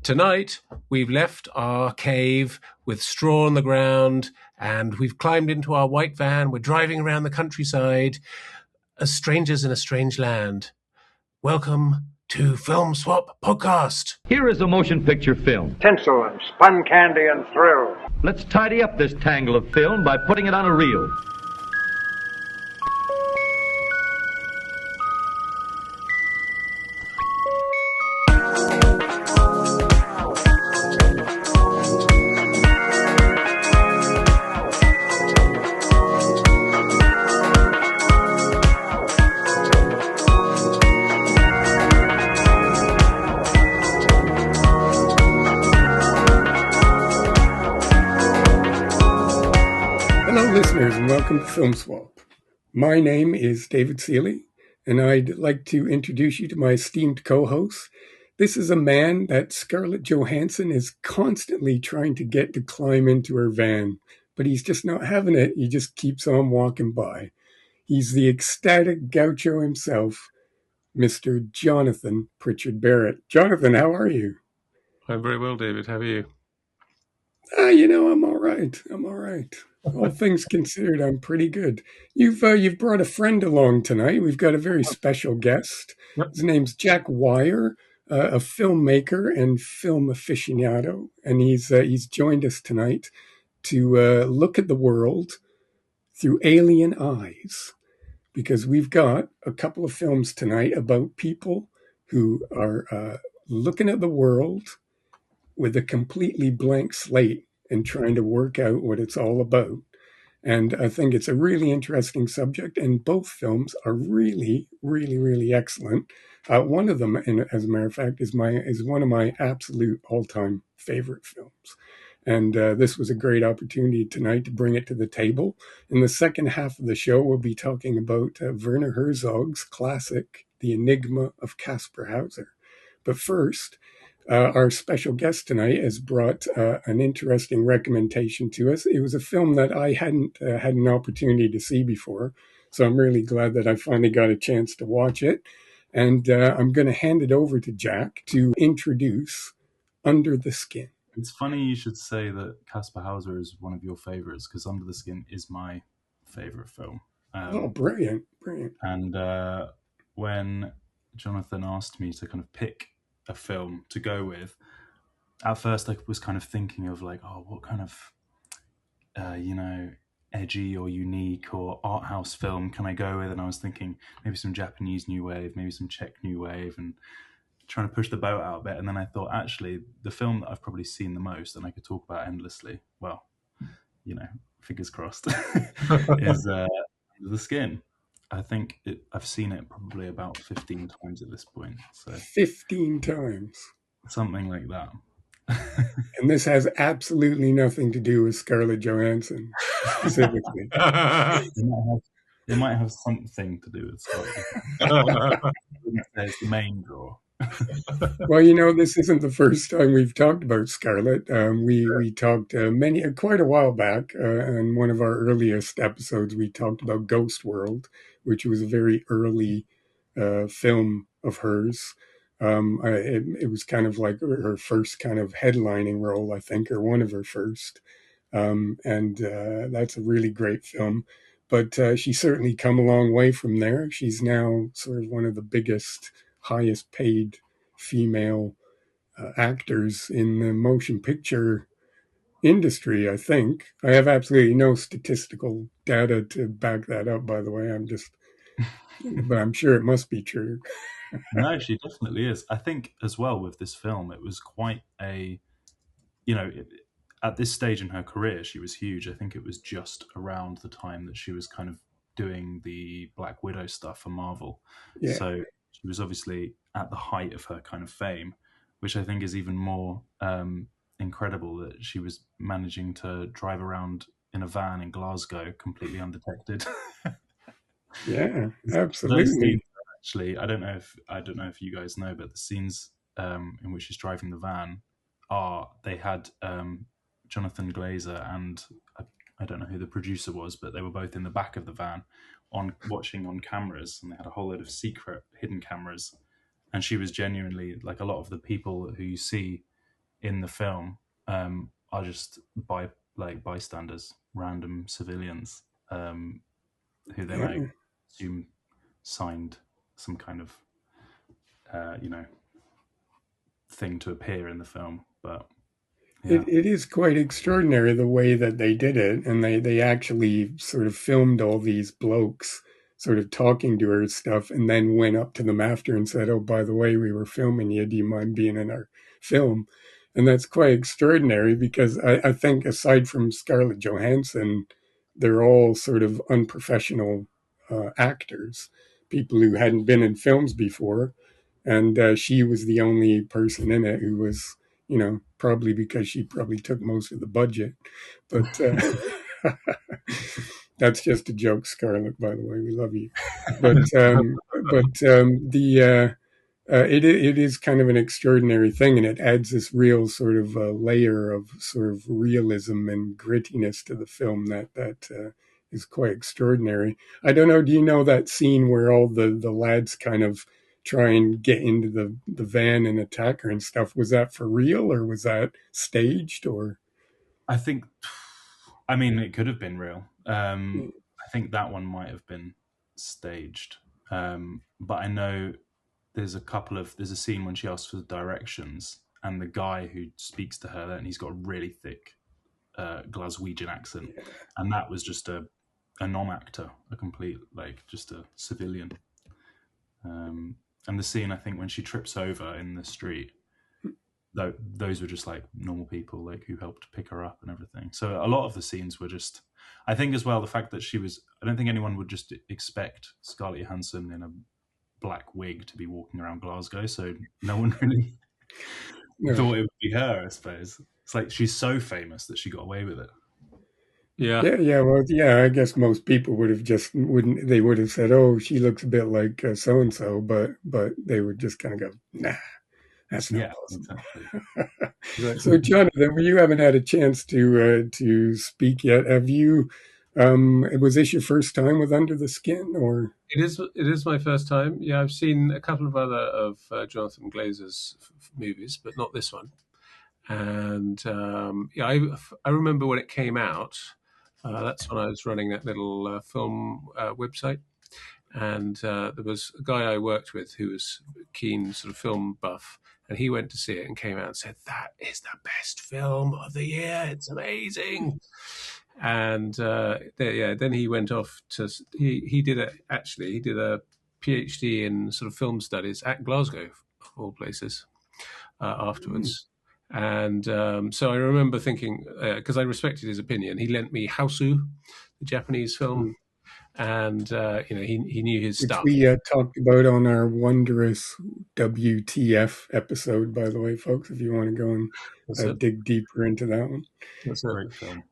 Tonight, we've left our cave with straw on the ground and we've climbed into our white van. We're driving around the countryside as strangers in a strange land. Welcome to Film Swap Podcast. Here is a motion picture film. Tinsel and spun candy and thrill. Let's tidy up this tangle of film by putting it on a reel. Welcome to Film Swap. My name is David Seeley, and I'd like to introduce you to my esteemed co-host. This is a man that Scarlet Johansson is constantly trying to get to climb into her van, but he's just not having it. He just keeps on walking by. He's the ecstatic gaucho himself, Mr. Jonathan Pritchard Barrett. Jonathan, how are you? I'm very well, David. How are you? I'm all right. All things considered, I'm pretty good. You've brought a friend along tonight. We've got a very special guest. Yep. His name's Jack Wyer, a filmmaker and film aficionado, and he's joined us tonight to look at the world through alien eyes, because we've got a couple of films tonight about people who are looking at the world with a completely blank slate and trying to work out what it's all about. And I think it's a really interesting subject, and both films are really, really, really excellent. One of them, and as a matter of fact, is one of my absolute all-time favorite films. And this was a great opportunity tonight to bring it to the table. In the second half of the show, we'll be talking about Werner Herzog's classic, The Enigma of Kaspar Hauser. But first, our special guest tonight has brought an interesting recommendation to us. It was a film that I hadn't had an opportunity to see before, so I'm really glad that I finally got a chance to watch it. And I'm going to hand it over to Jack to introduce Under the Skin. It's funny you should say that Kaspar Hauser is one of your favorites, because Under the Skin is my favorite film. Brilliant. And when Jonathan asked me to kind of pick a film to go with, at first I was kind of thinking of like, what kind of edgy or unique or art house film can I go with? And I was thinking maybe some Japanese new wave, maybe some Czech new wave, and trying to push the boat out a bit. And then I thought, actually, the film that I've probably seen the most and I could talk about endlessly, well, fingers crossed, is The Skin. I think I've seen it probably about 15 times at this point. So 15 times. Something like that. And this has absolutely nothing to do with Scarlett Johansson, specifically. It might have something to do with Scarlett. It's the main draw. Well, this isn't the first time we've talked about Scarlett. We talked quite a while back. In one of our earliest episodes, we talked about Ghost World, which was a very early film of hers. It was kind of like her first kind of headlining role, I think, or one of her first. And that's a really great film. But she's certainly come a long way from there. She's now sort of one of the biggest, highest paid female actors in the motion picture industry, I think. I have absolutely no statistical data to back that up, by the way. But I'm sure it must be true. No, she definitely is. I think as well with this film, it was quite at this stage in her career, she was huge. I think it was just around the time that she was kind of doing the Black Widow stuff for Marvel. Yeah. So she was obviously at the height of her kind of fame, which I think is even more incredible that she was managing to drive around in a van in Glasgow completely undetected. Yeah, absolutely. Actually, I don't know if you guys know, but the scenes in which she's driving the van they had Jonathan Glazer and I don't know who the producer was, but they were both in the back of the van watching on cameras, and they had a whole load of secret hidden cameras. And she was genuinely, like a lot of the people who you see in the film are just bystanders, random civilians, who then I Yeah. assume signed some kind of thing to appear in the film. But yeah, It is quite extraordinary the way that they did it, and they actually sort of filmed all these blokes sort of talking to her stuff, and then went up to them after and said, "Oh, by the way, we were filming you. Do you mind being in our film?" And that's quite extraordinary because I think aside from Scarlett Johansson, they're all sort of unprofessional actors, people who hadn't been in films before, and she was the only person in it who was, probably because she probably took most of the budget. But that's just a joke, Scarlett. By the way, we love you. But the it is kind of an extraordinary thing, and it adds this real sort of layer of sort of realism and grittiness to the film that is quite extraordinary. I don't know. Do you know that scene where all the lads kind of try and get into the van and attack her and stuff? Was that for real, or was that staged? Or I think, I mean, it could have been real. I think that one might have been staged. But I know there's a scene when she asks for directions, and the guy who speaks to her, and he's got a really thick Glaswegian accent, and that was just a non-actor, a complete, just a civilian. And the scene, I think, when she trips over in the street, those were just like normal people, like, who helped pick her up and everything. So a lot of the scenes were just, I think as well, the fact that I don't think anyone would just expect Scarlett Johansson in a black wig to be walking around Glasgow, so no one really thought it would be her, I suppose. It's like she's so famous that she got away with it. Yeah. Well, I guess most people would have they would have said, "Oh, she looks a bit like so and so," but they would just kind of go, "Nah, that's not possible." Exactly. So, Jonathan, you haven't had a chance to speak yet. Have you? Was this your first time with Under the Skin, or? It is my first time. Yeah, I've seen a couple of other of Jonathan Glazer's movies, but not this one. And I remember when it came out. That's when I was running that little film website, and there was a guy I worked with who was a keen sort of film buff, and he went to see it and came out and said, "That is the best film of the year. It's amazing." And then he went off to he did a PhD in sort of film studies at Glasgow, of all places, afterwards. And so I remember thinking, because I respected his opinion, he lent me Hausu, the Japanese film, and he knew his Which stuff. we talked about on our wondrous WTF episode, by the way, folks, if you want to go and dig deeper into that one. That's a great film.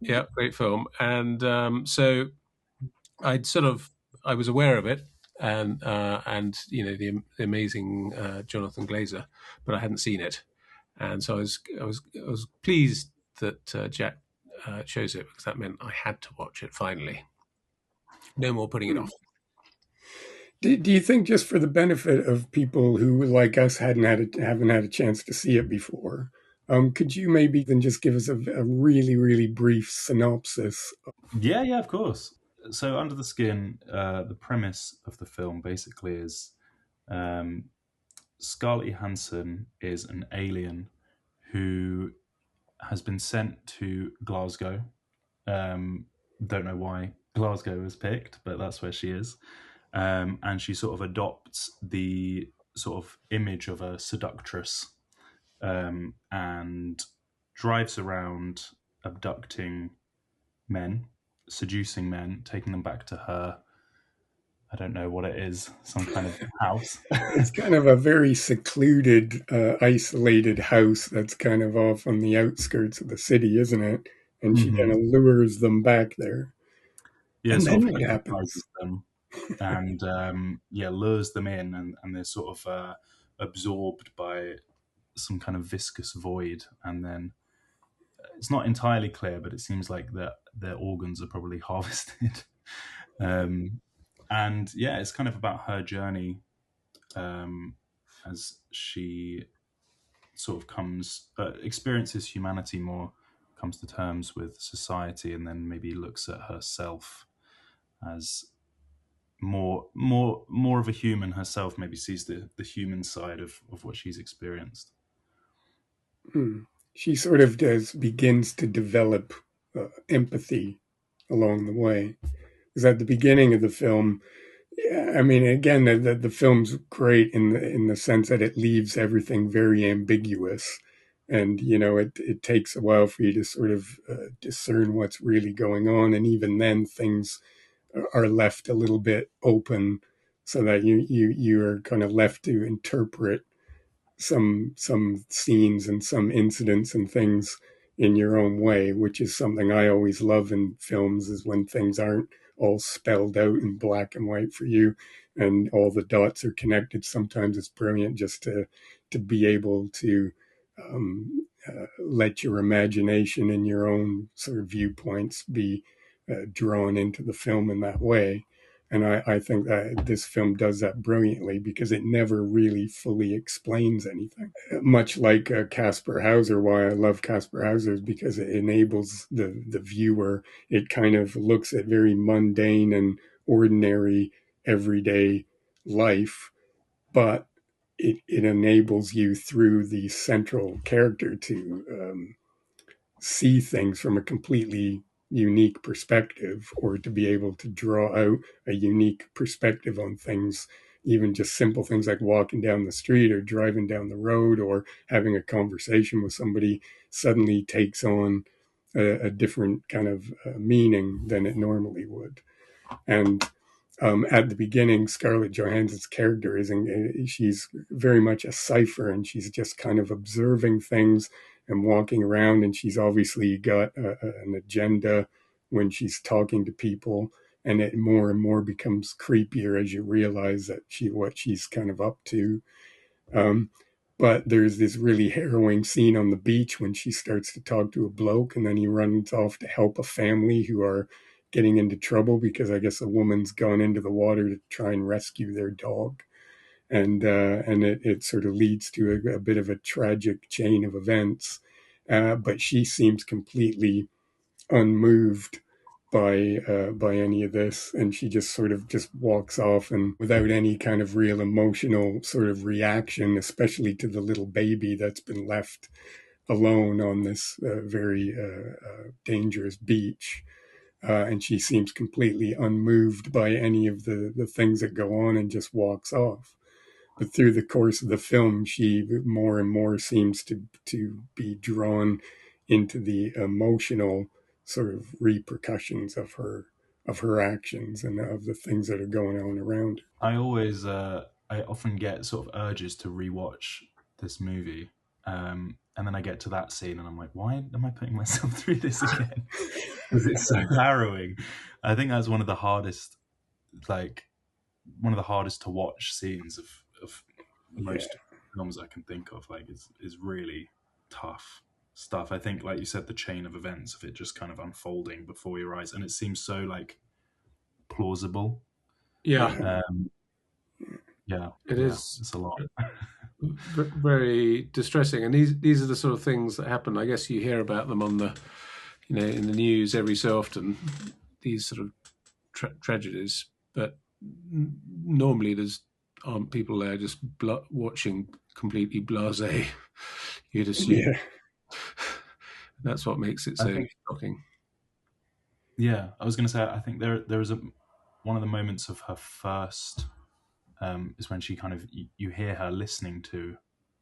Yeah, great film. And so I was aware of it, and the amazing Jonathan Glazer, but I hadn't seen it, and so I was pleased that Jack chose it, because that meant I had to watch it finally. No more putting it off. Do you think, just for the benefit of people who, like us, haven't had a chance to see it before, could you maybe then just give us a really, really brief synopsis? Yeah, of course. So, Under the Skin, the premise of the film basically is Scarlett Johansson is an alien who has been sent to Glasgow. Don't know why Glasgow was picked, but that's where she is. And she sort of adopts the sort of image of a seductress, and drives around abducting men, seducing men, taking them back to her. I don't know what it is, some kind of house. It's kind of a very secluded, isolated house that's kind of off on the outskirts of the city, isn't it? And she kind of lures them back there. Yeah, and sort then of what happens? Them and lures them in, and they're sort of absorbed by some kind of viscous void, and then it's not entirely clear, but it seems like that their organs are probably harvested. And it's kind of about her journey as she sort of experiences humanity more, comes to terms with society, and then maybe looks at herself as more of a human herself, maybe sees the human side of what she's experienced. She sort of begins to develop empathy along the way. Because at the beginning of the film, I mean, again, the film's great in the sense that it leaves everything very ambiguous, and it takes a while for you to sort of discern what's really going on, and even then, things are left a little bit open, so that you are kind of left to interpret some scenes and some incidents and things in your own way, which is something I always love in films, is when things aren't all spelled out in black and white for you and all the dots are connected. Sometimes it's brilliant just to be able to let your imagination and your own sort of viewpoints be drawn into the film in that way. And I think that this film does that brilliantly, because it never really fully explains anything. Much like Kaspar Hauser, why I love Kaspar Hauser is because it enables the viewer. It kind of looks at very mundane and ordinary everyday life, but it enables you through the central character to see things from a completely unique perspective, or to be able to draw out a unique perspective on things, even just simple things like walking down the street or driving down the road or having a conversation with somebody suddenly takes on a different kind of meaning than it normally would. And at the beginning, Scarlett Johansson's character she's very much a cipher, and she's just kind of observing things and walking around, and she's obviously got an agenda when she's talking to people, and it more and more becomes creepier as you realize that what she's kind of up to. But there's this really harrowing scene on the beach when she starts to talk to a bloke, and then he runs off to help a family who are getting into trouble because I guess a woman's gone into the water to try and rescue their dog. And it sort of leads to a bit of a tragic chain of events. But she seems completely unmoved by any of this, and she just sort of just walks off, and without any kind of real emotional sort of reaction, especially to the little baby that's been left alone on this very dangerous beach. And she seems completely unmoved by any of the things that go on and just walks off. But through the course of the film, she more and more seems to be drawn into the emotional sort of repercussions of her actions and of the things that are going on around her. I often get sort of urges to rewatch this movie. And then I get to that scene and I'm like, why am I putting myself through this again? Because it's so harrowing. I think that's one of the hardest to watch scenes of most films I can think of. Like, is really tough stuff. I think, like you said, the chain of events of it just kind of unfolding before your eyes, and it seems so like plausible. Yeah, It is. It's a lot. Very distressing, and these are the sort of things that happen. I guess you hear about them on the, in the news every so often. These sort of tragedies, but normally aren't people there just watching completely blasé. You'd assume that's what makes it so shocking. Yeah, I was going to say, I think there is one of the moments of her first. Is when she kind of you hear her listening to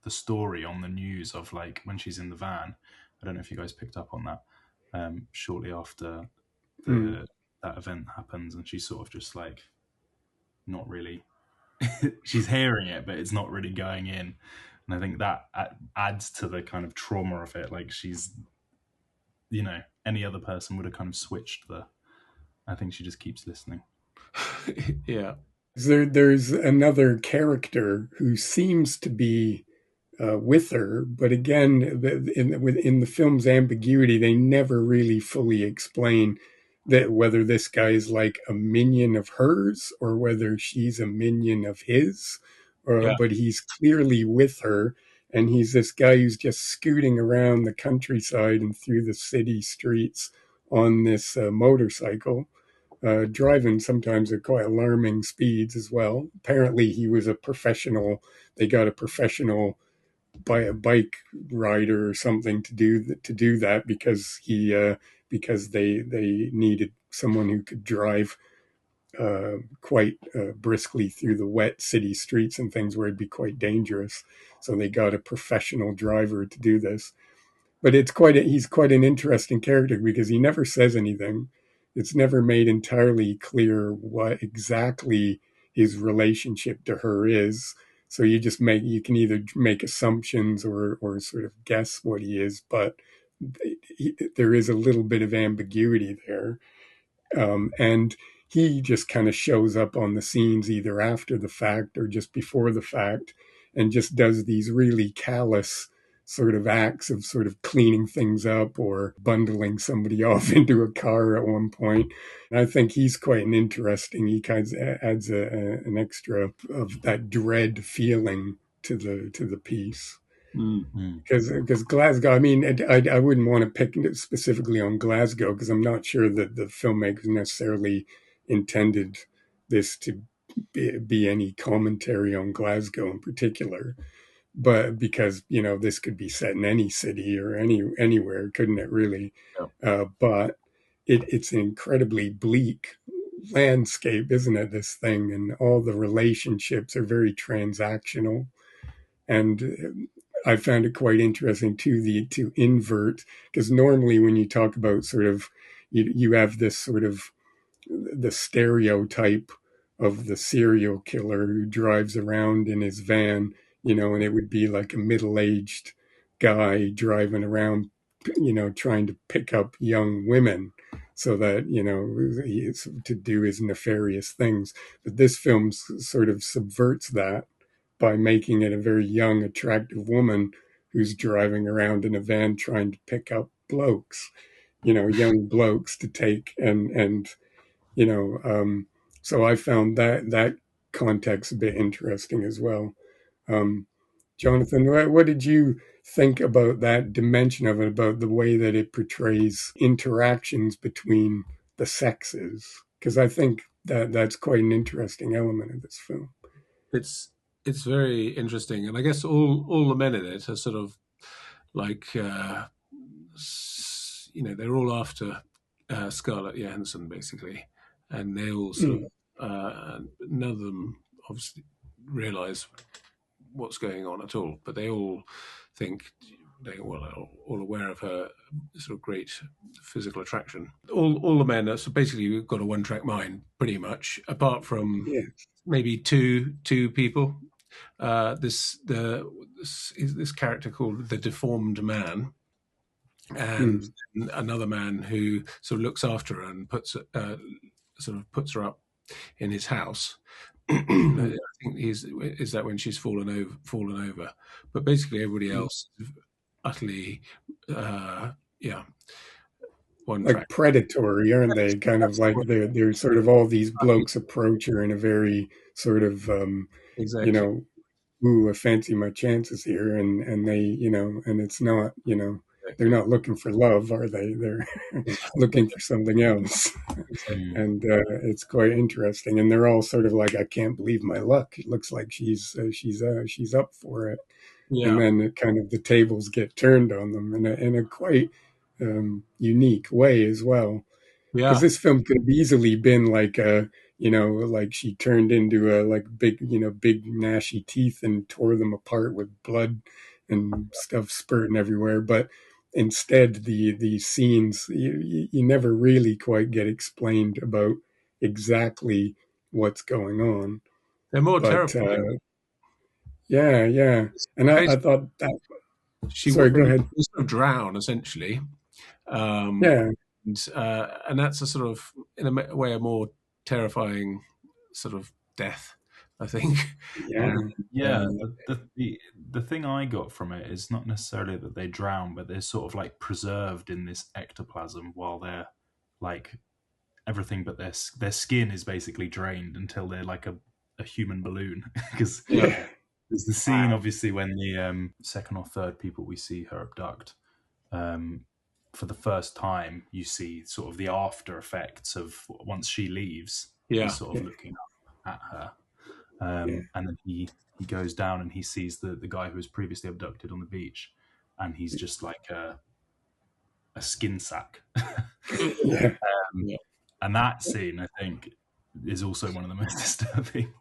the story on the news of like when she's in the van. I don't know if you guys picked up on that. Shortly after that event happens, and she's sort of just like not really. She's hearing it, but it's not really going in, and I think that adds to the kind of trauma of it. Like she's, any other person would have kind of switched I think she just keeps listening. Yeah. There's another character who seems to be with her, but again, in the film's ambiguity, they never really fully explain that whether this guy is like a minion of hers or whether she's a minion of his. But he's clearly with her, and he's this guy who's just scooting around the countryside and through the city streets on this motorcycle, driving sometimes at quite alarming speeds as well. Apparently, he was a professional. They got a professional by a bike rider or something to do that because they needed someone who could drive quite briskly through the wet city streets and things where it'd be quite dangerous. So they got a professional driver to do this. But he's quite an interesting character because he never says anything. It's never made entirely clear what exactly his relationship to her is. So you can either make assumptions or sort of guess what he is, but there is a little bit of ambiguity there. And he just kind of shows up on the scenes either after the fact or just before the fact and just does these really callous sort of acts of sort of cleaning things up or bundling somebody off into a car at one point. And I think he's quite an interesting, he kind of adds an extra of that dread feeling to the piece. Because Glasgow, I mean, I wouldn't want to pick specifically on Glasgow because I'm not sure that the filmmakers necessarily intended this to be any commentary on Glasgow in particular. But because, this could be set in any city or anywhere, couldn't it really? But it's an incredibly bleak landscape, isn't it, this thing? And all the relationships are very transactional. And I found it quite interesting to invert, because normally when you talk about sort of, you have this sort of the stereotype of the serial killer who drives around in his van, and it would be like a middle-aged guy driving around, trying to pick up young women so that, to do his nefarious things. But this film sort of subverts that by making it a very young, attractive woman who's driving around in a van trying to pick up blokes, young blokes to take. So I found that context a bit interesting as well. Jonathan, what did you think about that dimension of it, about the way that it portrays interactions between the sexes? Because I think that's quite an interesting element of this film. It's very interesting, and I guess all the men in it are sort of like they're all after Scarlet Johansson basically, and they all sort of none of them obviously realize what's going on at all, but they all think they are all aware of her sort of great physical attraction. All the men are so basically got a one-track mind pretty much, apart from maybe two people. This character called the Deformed Man, and another man who sort of looks after her and puts her up in his house. I think is that when she's fallen over, but basically everybody else is utterly one like track. predatory, aren't they? Kind of like they're sort of all these blokes approach her in a very sort of Exactly. Ooh, I fancy my chances here, and they, and it's not, they're not looking for love, are they? They're looking for something else. And it's quite interesting. And they're all sort of like, I can't believe my luck. It looks like she's up for it. Yeah. And then it kind of the tables get turned on them in a quite unique way as well. Because this film could have easily been like like she turned into a like big gnashy teeth and tore them apart with blood and stuff spurting everywhere. But instead, the scenes you never really quite get explained about exactly what's going on. They're more terrifying. Yeah. And I thought that. Sorry, go ahead. She sort of drown essentially. And that's a sort of, in a way, a more terrifying sort of death, I think. The thing I got from it is not necessarily that they drown, but they're sort of like preserved in this ectoplasm while they're like everything but their skin is basically drained until they're like a human balloon. Because There's the scene, obviously, when the second or third people we see her abduct, for the first time, you see sort of the after effects of once she leaves. Yeah. He's sort of looking up at her, Yeah. and then he goes down and he sees the guy who was previously abducted on the beach, and he's just like a skin sack. Yeah. Yeah. And that scene, I think, is also one of the most disturbing.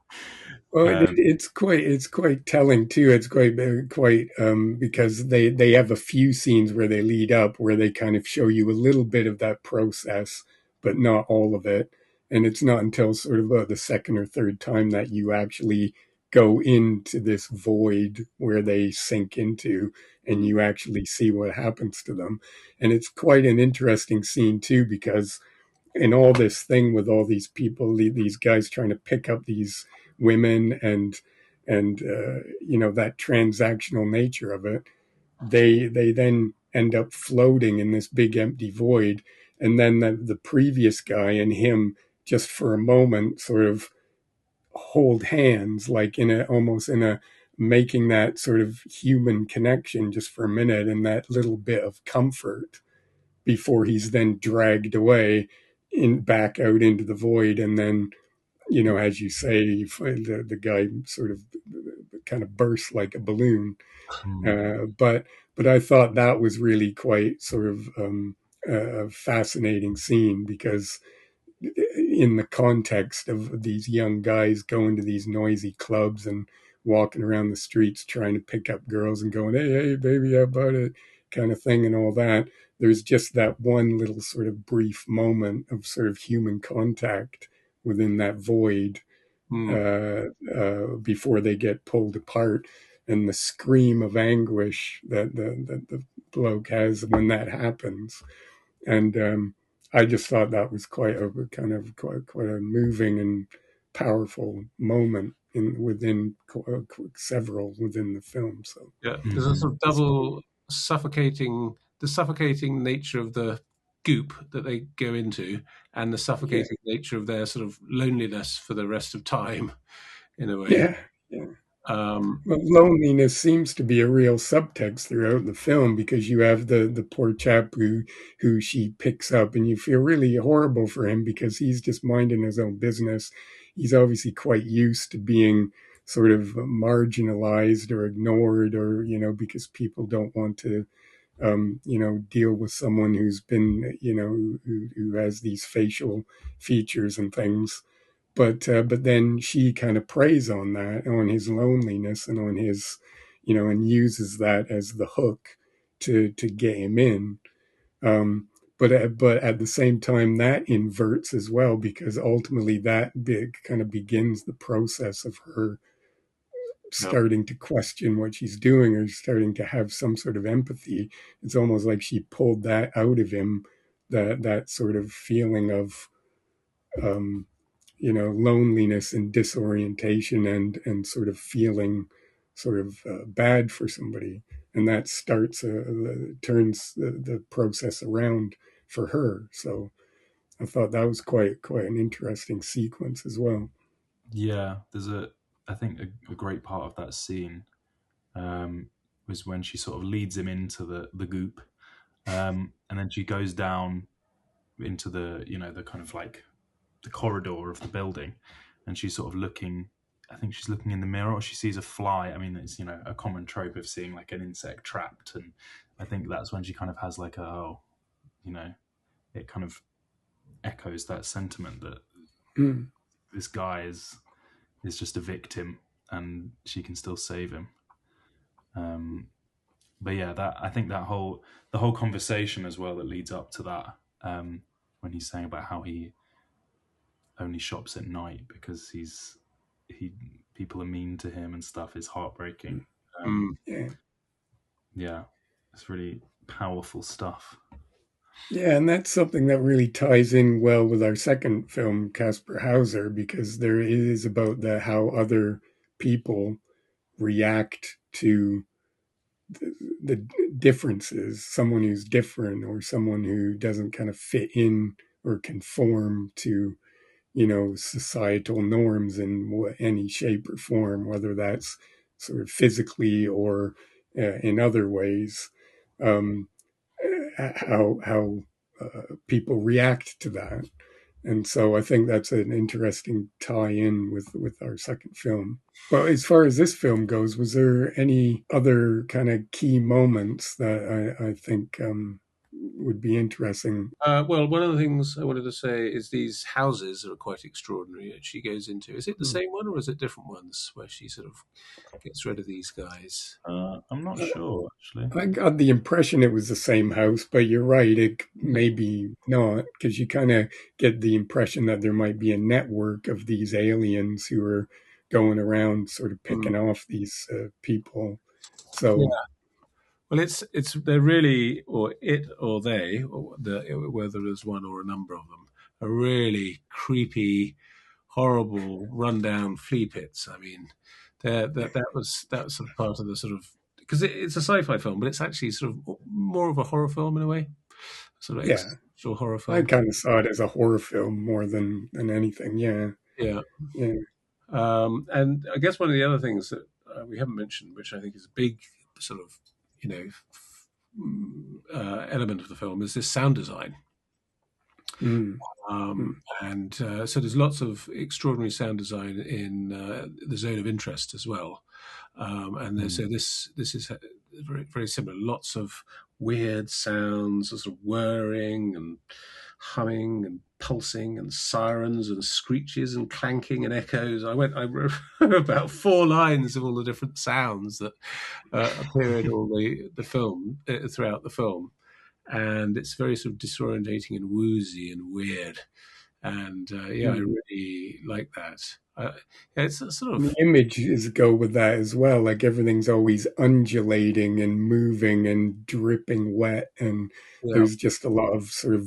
Well, it's quite telling too. It's quite because they have a few scenes where they lead up where they kind of show you a little bit of that process, but not all of it. And it's not until sort of the second or third time that you actually go into this void where they sink into, and you actually see what happens to them. And it's quite an interesting scene too, because in all this thing with all these people, these guys trying to pick up these women and that transactional nature of it, they then end up floating in this big empty void, and then the previous guy and him just for a moment sort of hold hands, like in a almost in a making that sort of human connection just for a minute, and that little bit of comfort before he's then dragged away back out into the void. And then, as you say, the guy sort of kind of bursts like a balloon. But I thought that was really quite sort of a fascinating scene, because in the context of these young guys going to these noisy clubs and walking around the streets trying to pick up girls and going, hey, baby, how about it, kind of thing, and all that. There's just that one little sort of brief moment of sort of human contact within that void before they get pulled apart, and the scream of anguish that the bloke has when that happens. And I just thought that was quite a moving and powerful moment within several within the film. So Yeah, there's a sort of double the suffocating nature of the goop that they go into, and the yeah, suffocating nature of their sort of loneliness for the rest of time, in a way. yeah, yeah. Um, Well, loneliness seems to be a real subtext throughout the film, because you have the poor chap who she picks up, and you feel really horrible for him because he's just minding his own business. He's obviously quite used to being sort of marginalized or ignored, or because people don't want to deal with someone who's been who has these facial features and things. But then she kind of preys on that, on his loneliness, and on his, and uses that as the hook to get him in. But at the same time, that inverts as well, because ultimately that kind of begins the process of her yeah. starting to question what she's doing, or starting to have some sort of empathy. It's almost like she pulled that out of him, that sort of feeling of um, loneliness and disorientation, and sort of feeling sort of bad for somebody. And that turns the process around for her. So I thought that was quite an interesting sequence as well. Yeah, I think a great part of that scene was when she sort of leads him into the goop, and then she goes down into the kind of like the corridor of the building, and she's sort of looking. I think she's looking in the mirror, or she sees a fly. I mean, it's a common trope of seeing like an insect trapped, and I think that's when she kind of has like it kind of echoes that sentiment that Mm. this guy is just a victim, and she can still save him. But yeah, that I think the whole conversation as well that leads up to that, when he's saying about how he only shops at night because he people are mean to him and stuff, is heartbreaking. Yeah. Yeah, it's really powerful stuff. Yeah, and that's something that really ties in well with our second film, Kaspar Hauser, because there is about how other people react to the differences, someone who's different, or someone who doesn't kind of fit in or conform to societal norms in any shape or form, whether that's sort of physically or in other ways, how people react to that. And so I think that's an interesting tie-in with our second film. But as far as this film goes, was there any other kind of key moments that I think would be interesting? Well, one of the things I wanted to say is these houses are quite extraordinary that she goes into. Is it the same one or is it different ones where she sort of gets rid of these guys? I'm not sure actually. I got the impression it was the same house, but you're right. It maybe not, because you kind of get the impression that there might be a network of these aliens who are going around sort of picking off these people. Yeah. So Well, it's they're really, or it or they, or whether there's one or a number of them, are really creepy, horrible, rundown flea pits. I mean, that was sort of part of the sort of, because it's a sci-fi film, but it's actually sort of more of a horror film in a way, sort of yeah, existential horror I film. kind of saw it as a horror film more than anything. Yeah, Yeah. yeah, And I guess one of the other things that we haven't mentioned, which I think is a big sort of, element of the film, is this sound design. mm, mm, And so there's lots of extraordinary sound design in the Zone of Interest as well. So this is very, very similar. Lots of weird sounds, sort of whirring and humming and pulsing and sirens and screeches and clanking and echoes. I wrote about 4 lines of all the different sounds that appear in all the film throughout the film, and it's very sort of disorientating and woozy and weird. And I mm. really like that. It's a sort And of the images go with that as well. Like everything's always undulating and moving and dripping wet, and yeah. there's just a lot of sort of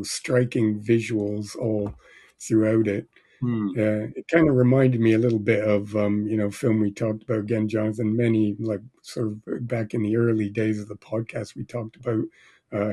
striking visuals all throughout it. Hmm. It kind of reminded me a little bit of film we talked about again, Jonathan. Many like sort of back in the early days of the podcast, we talked about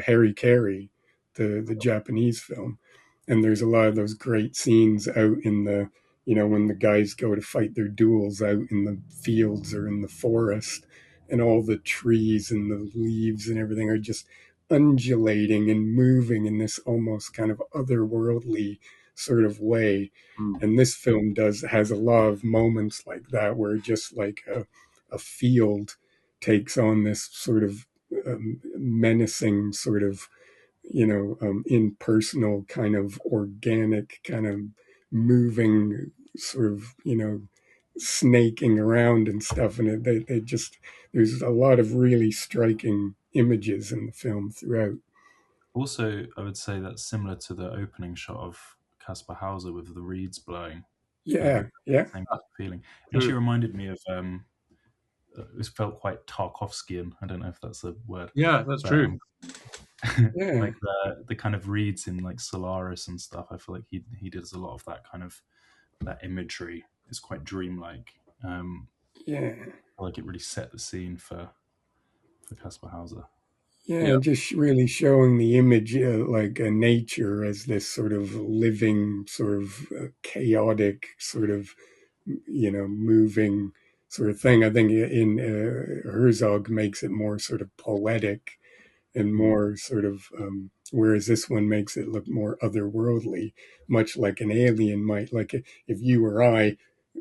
Harry Carey, the Japanese film, and there's a lot of those great scenes out in the when the guys go to fight their duels out in the fields or in the forest, and all the trees and the leaves and everything are just undulating and moving in this almost kind of otherworldly sort of way. Hmm. And this film has a lot of moments like that, where just like a field takes on this sort of menacing sort of impersonal kind of organic kind of moving sort of snaking around and stuff. And they just there's a lot of really striking images in the film throughout. Also, I would say that's similar to the opening shot of Kaspar Hauser with the reeds blowing. Yeah, yeah, Same feeling. It actually reminded me of it felt quite Tarkovskian. I don't know if that's a word. Yeah, that's true. yeah. Like the kind of reeds in like Solaris and stuff. I feel like he does a lot of that kind of that imagery. It's quite dreamlike. Yeah. I feel like it really set the scene for Kaspar Hauser. Yeah, just really showing the image like nature as this sort of living, sort of chaotic, sort of moving sort of thing. I think in Herzog makes it more sort of poetic and more sort of, whereas this one makes it look more otherworldly, much like an alien might. Like if you or I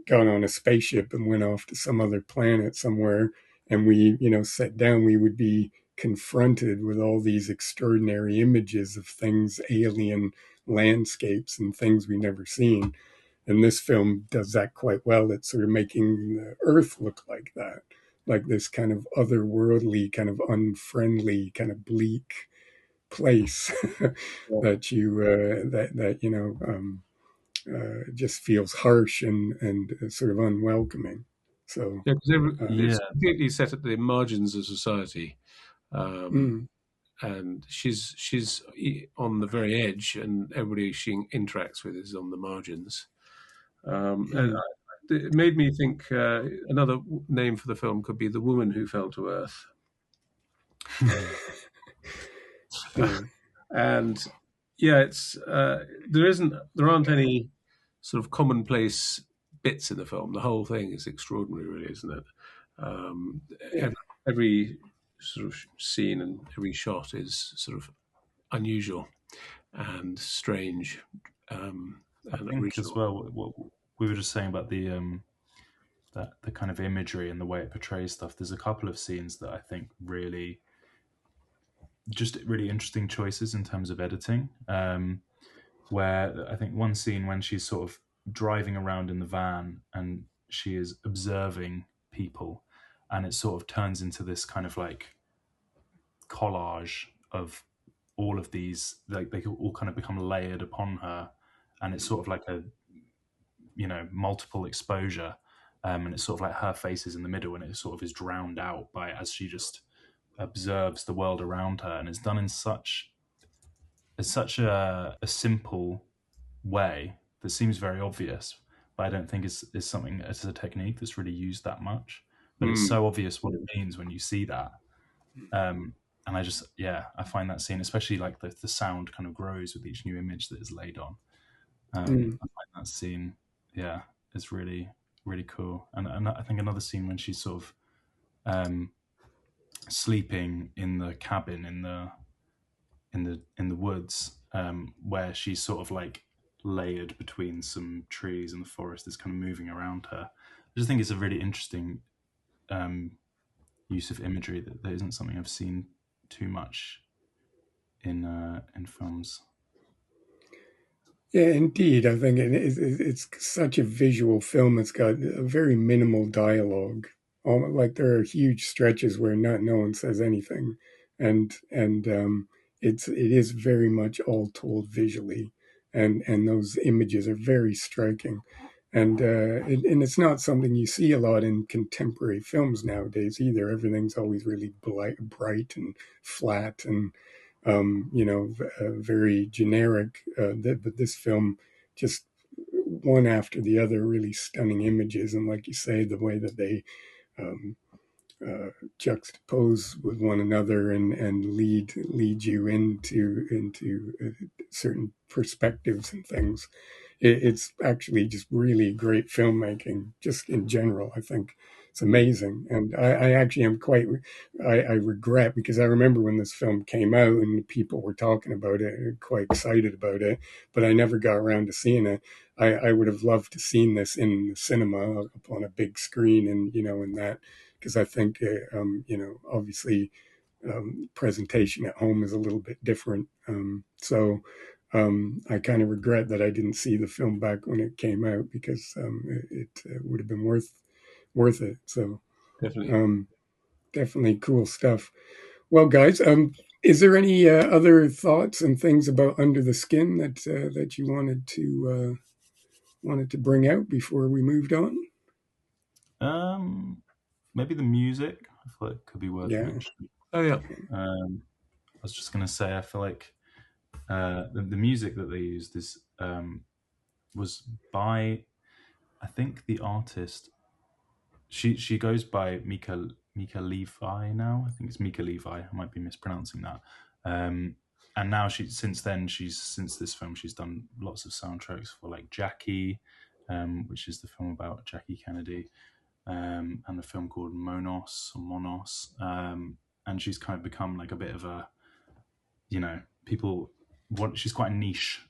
got on a spaceship and went off to some other planet somewhere, and we sat down, we would be confronted with all these extraordinary images of things, alien landscapes and things we never seen. And this film does that quite well. It's sort of making the Earth look like that, like this kind of otherworldly, kind of unfriendly, kind of bleak place that just feels harsh and sort of unwelcoming. So Yeah, because it's Yeah. completely set at the margins of society. mm, And she's on the very edge, and everybody she interacts with is on the margins. And yeah. it made me think another name for the film could be "The Woman Who Fell to Earth." Yeah. And yeah, it's there aren't any sort of commonplace bits in the film. The whole thing is extraordinary, really, isn't it? Yeah. Every sort of scene and every shot is sort of unusual and strange I and think as original. well what we were just saying about that the kind of imagery and the way it portrays stuff. There's a couple of scenes that I think really just really interesting choices in terms of editing. Where I think one scene when she's sort of driving around in the van and she is observing people, and it sort of turns into this kind of like collage of all of these, like they all kind of become layered upon her, and it's sort of like a multiple exposure, and it's sort of like her face is in the middle, and it sort of is drowned out by as she just observes the world around her, and it's done in such a simple way that seems very obvious, but I don't think is something as a technique that's really used that much. But it's so obvious what it means when you see that. And I find that scene, especially like the sound kind of grows with each new image that is laid on. I find that scene, yeah, is really, really cool. And I think another scene when she's sort of sleeping in the cabin in the woods, where she's sort of like layered between some trees and the forest is kind of moving around her. I just think it's a really interesting use of imagery that isn't something I've seen too much in films. Yeah, indeed. I think it's such a visual film. It's got a very minimal dialogue. Like there are huge stretches where no one says anything, and it is very much all told visually, and those images are very striking, and it's not something you see a lot in contemporary films nowadays either. Everything's always really bright and flat and very generic. But this film, just one after the other, really stunning images, and like you say, the way that they um, juxtapose with one another and lead you into certain perspectives and things. It's actually just really great filmmaking, just in general. I think it's amazing, and I actually am quite. I regret, because I remember when this film came out and people were talking about it, quite excited about it, but I never got around to seeing it. I would have loved to seen this in the cinema up on a big screen, and in that, because I think obviously presentation at home is a little bit different. So I kind of regret that I didn't see the film back when it came out, because it would have been worth it. So Definitely. definitely cool stuff. Well, guys, is there any other thoughts and things about Under the Skin that you wanted to bring out before we moved on? Maybe the music, I feel like could be worth Yeah. mentioning. Oh yeah. I was just going to say, I feel like the music that they used was by, I think the artist. She goes by Mika Levi now. I think it's Mika Levi. I might be mispronouncing that. And now since this film, she's done lots of soundtracks for like Jackie, which is the film about Jackie Kennedy, and the film called Monos. And she's kind of become like a bit of a, she's quite a niche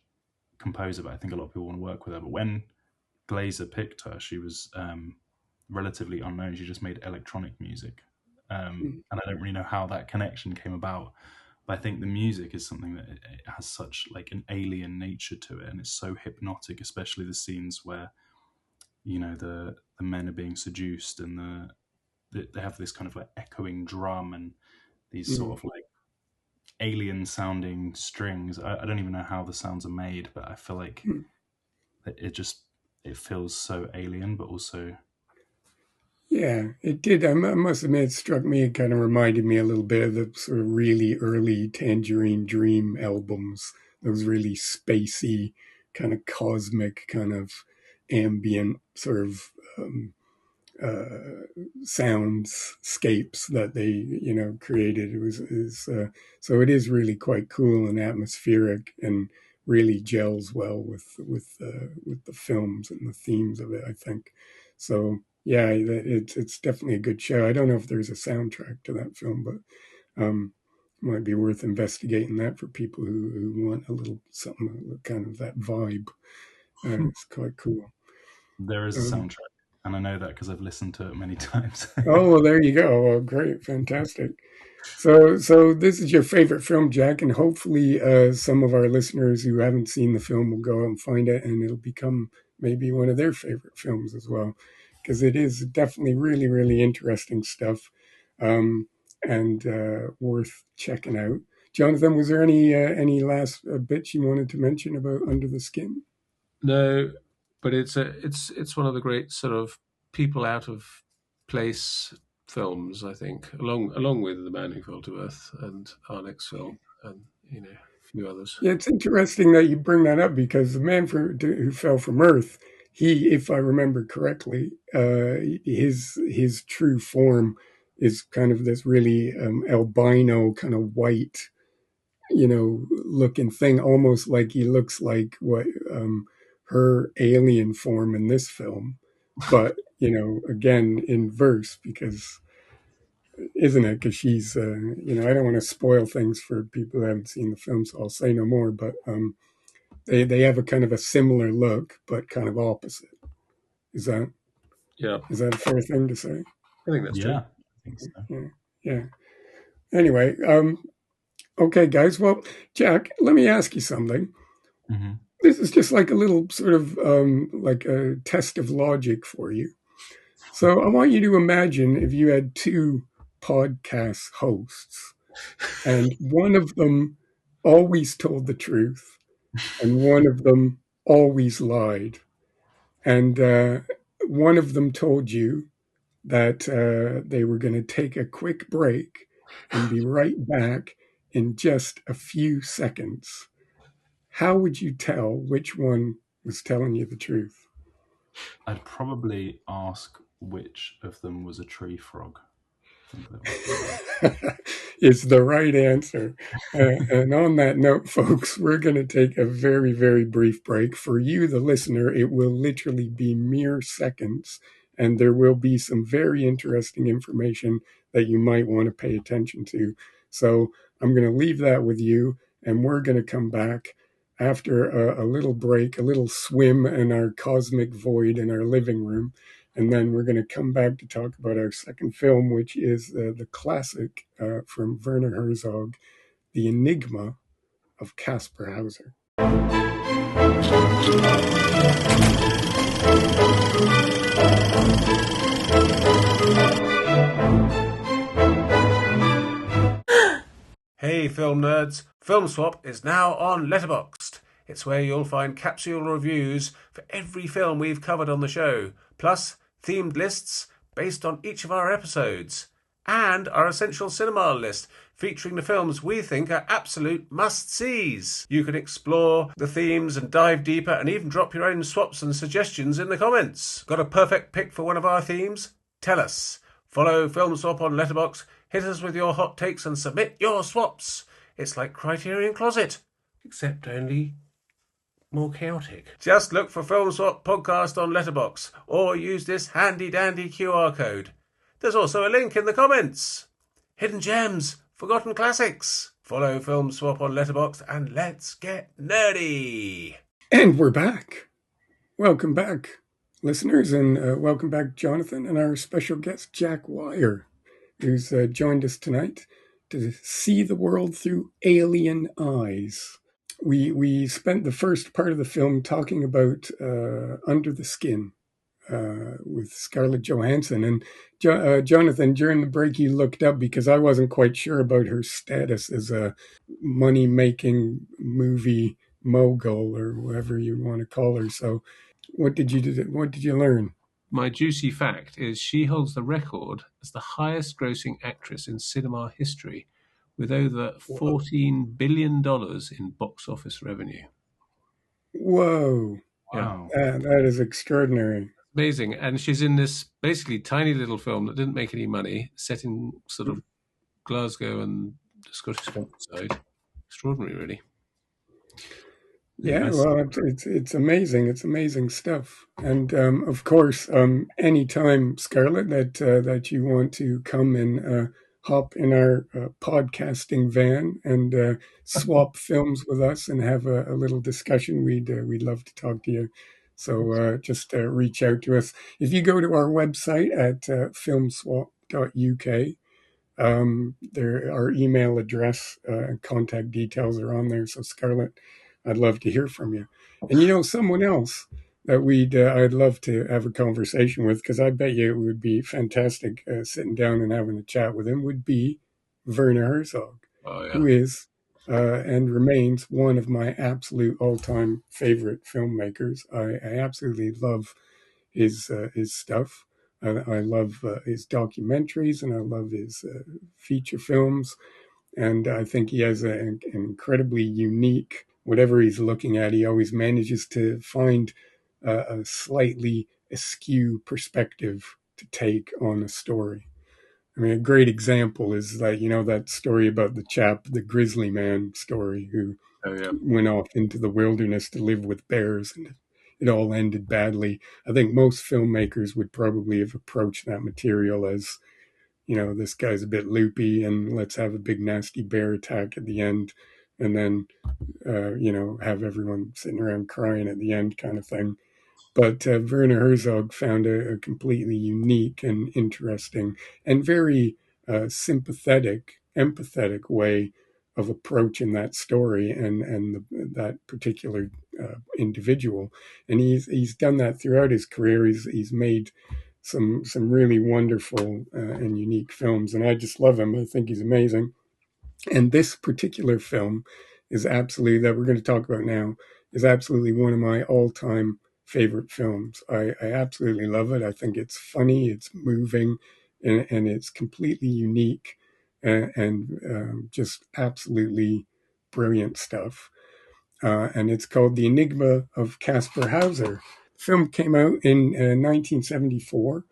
composer, but I think a lot of people want to work with her. But when Glazer picked her, she was relatively unknown. She just made electronic music. And I don't really know how that connection came about. But I think the music is something that it has such like an alien nature to it, and it's so hypnotic, especially the scenes where the men are being seduced, and they have this kind of like echoing drum and these sort of like alien sounding strings. I don't even know how the sounds are made, but I feel like it feels so alien, but also. Yeah, it did. I must admit, it struck me. It kind of reminded me a little bit of the sort of really early Tangerine Dream albums. Those really spacey, kind of cosmic, kind of ambient sort of soundscapes that they created. So it is really quite cool and atmospheric, and really gels well with the films and the themes of it, I think. So yeah, it's definitely a good show. I don't know if there's a soundtrack to that film, but might be worth investigating that for people who want a little something kind of that vibe. It's quite cool. There is a soundtrack, and I know that because I've listened to it many times. Oh, well, there you go. Oh, great, fantastic. So this is your favorite film, Jack, and hopefully some of our listeners who haven't seen the film will go out and find it, and it'll become maybe one of their favorite films as well, because it is definitely really, really interesting stuff, and worth checking out. Jonathan, was there any last bits you wanted to mention about Under the Skin? No, but it's one of the great sort of people out of place films, I think, along with The Man Who Fell to Earth and our next film, and a few others. Yeah, it's interesting that you bring that up because The Man Who Fell from Earth, he, if I remember correctly, his true form is kind of this really albino kind of white, looking thing, almost like he looks like what her alien form in this film, but again in verse, because isn't it? Because she's I don't want to spoil things for people who haven't seen the film, so I'll say no more. But they have a kind of a similar look, but kind of opposite. Is that a fair thing to say? I think that's true. I think so. Yeah. Anyway, okay, guys. Well, Jack, let me ask you something. Mm-hmm. This is just like a little sort of like a test of logic for you. So I want you to imagine if you had two podcast hosts, and one of them always told the truth, and one of them always lied. And one of them told you that they were going to take a quick break and be right back in just a few seconds. How would you tell which one was telling you the truth? I'd probably ask which of them was a tree frog. It's the right answer. And on that note, folks, we're going to take a very, very brief break. For you, the listener, it will literally be mere seconds, and there will be some very interesting information that you might want to pay attention to. So I'm going to leave that with you, and we're going to come back after a little break, a little swim in our cosmic void in our living room. And then we're going to come back to talk about our second film, which is the classic from Werner Herzog, The Enigma of Kaspar Hauser. Hey, film nerds! Film Swap is now on Letterboxd. It's where you'll find capsule reviews for every film we've covered on the show, plus themed lists based on each of our episodes, and our essential cinema list featuring the films we think are absolute must-sees. You can explore the themes and dive deeper and even drop your own swaps and suggestions in the comments. Got a perfect pick for one of our themes? Tell us. Follow Film Swap on Letterboxd, hit us with your hot takes and submit your swaps. It's like Criterion Closet, except only more chaotic. Just look for Film Swap Podcast on Letterboxd or use this handy dandy QR code. There's also a link in the comments. Hidden gems, forgotten classics. Follow Film Swap on Letterboxd and let's get nerdy. And we're back. Welcome back, listeners, and welcome back, Jonathan, and our special guest, Jack Wyer, who's joined us tonight to see the world through alien eyes. We spent the first part of the film talking about Under the Skin with Scarlet Johansson. And Jonathan, during the break, you looked up because I wasn't quite sure about her status as a money-making movie mogul or whatever you want to call her. So what did you learn? My juicy fact is she holds the record as the highest grossing actress in cinema history, with over $14 billion in box office revenue. Whoa. Wow. That is extraordinary. Amazing. And she's in this basically tiny little film that didn't make any money, set in sort of Glasgow and the Scottish countryside. Extraordinary, really. Yeah, Yes. well, it's amazing. It's amazing stuff. And of course, anytime, Scarlett, that you want to come and hop in our podcasting van and swap films with us and have a little discussion, we'd love to talk to you. So just reach out to us. If you go to our website at filmswap.uk, our email address and contact details are on there. So, Scarlett, I'd love to hear from you. And someone else that I'd love to have a conversation with, because I bet you it would be fantastic sitting down and having a chat with him, would be Werner Herzog, Oh yeah. who is and remains one of my absolute all-time favorite filmmakers. I absolutely love his stuff. I love his documentaries, and I love his feature films. And I think he has an incredibly unique, whatever he's looking at, he always manages to find a slightly askew perspective to take on a story. I mean, a great example is that, that story about the grizzly man story who Oh yeah. went off into the wilderness to live with bears, and it all ended badly. I think most filmmakers would probably have approached that material as, this guy's a bit loopy and let's have a big nasty bear attack at the end, and then, have everyone sitting around crying at the end kind of thing. But Werner Herzog found a completely unique and interesting and very empathetic way of approaching that story and that particular individual. And he's done that throughout his career. He's made some really wonderful and unique films, and I just love him. I think he's amazing. And this particular film is absolutely, that we're going to talk about now, is absolutely one of my all-time favorite films. I absolutely love it. I think it's funny, it's moving, and it's completely unique and just absolutely brilliant stuff. And it's called The Enigma of Kaspar Hauser. The film came out in 1974,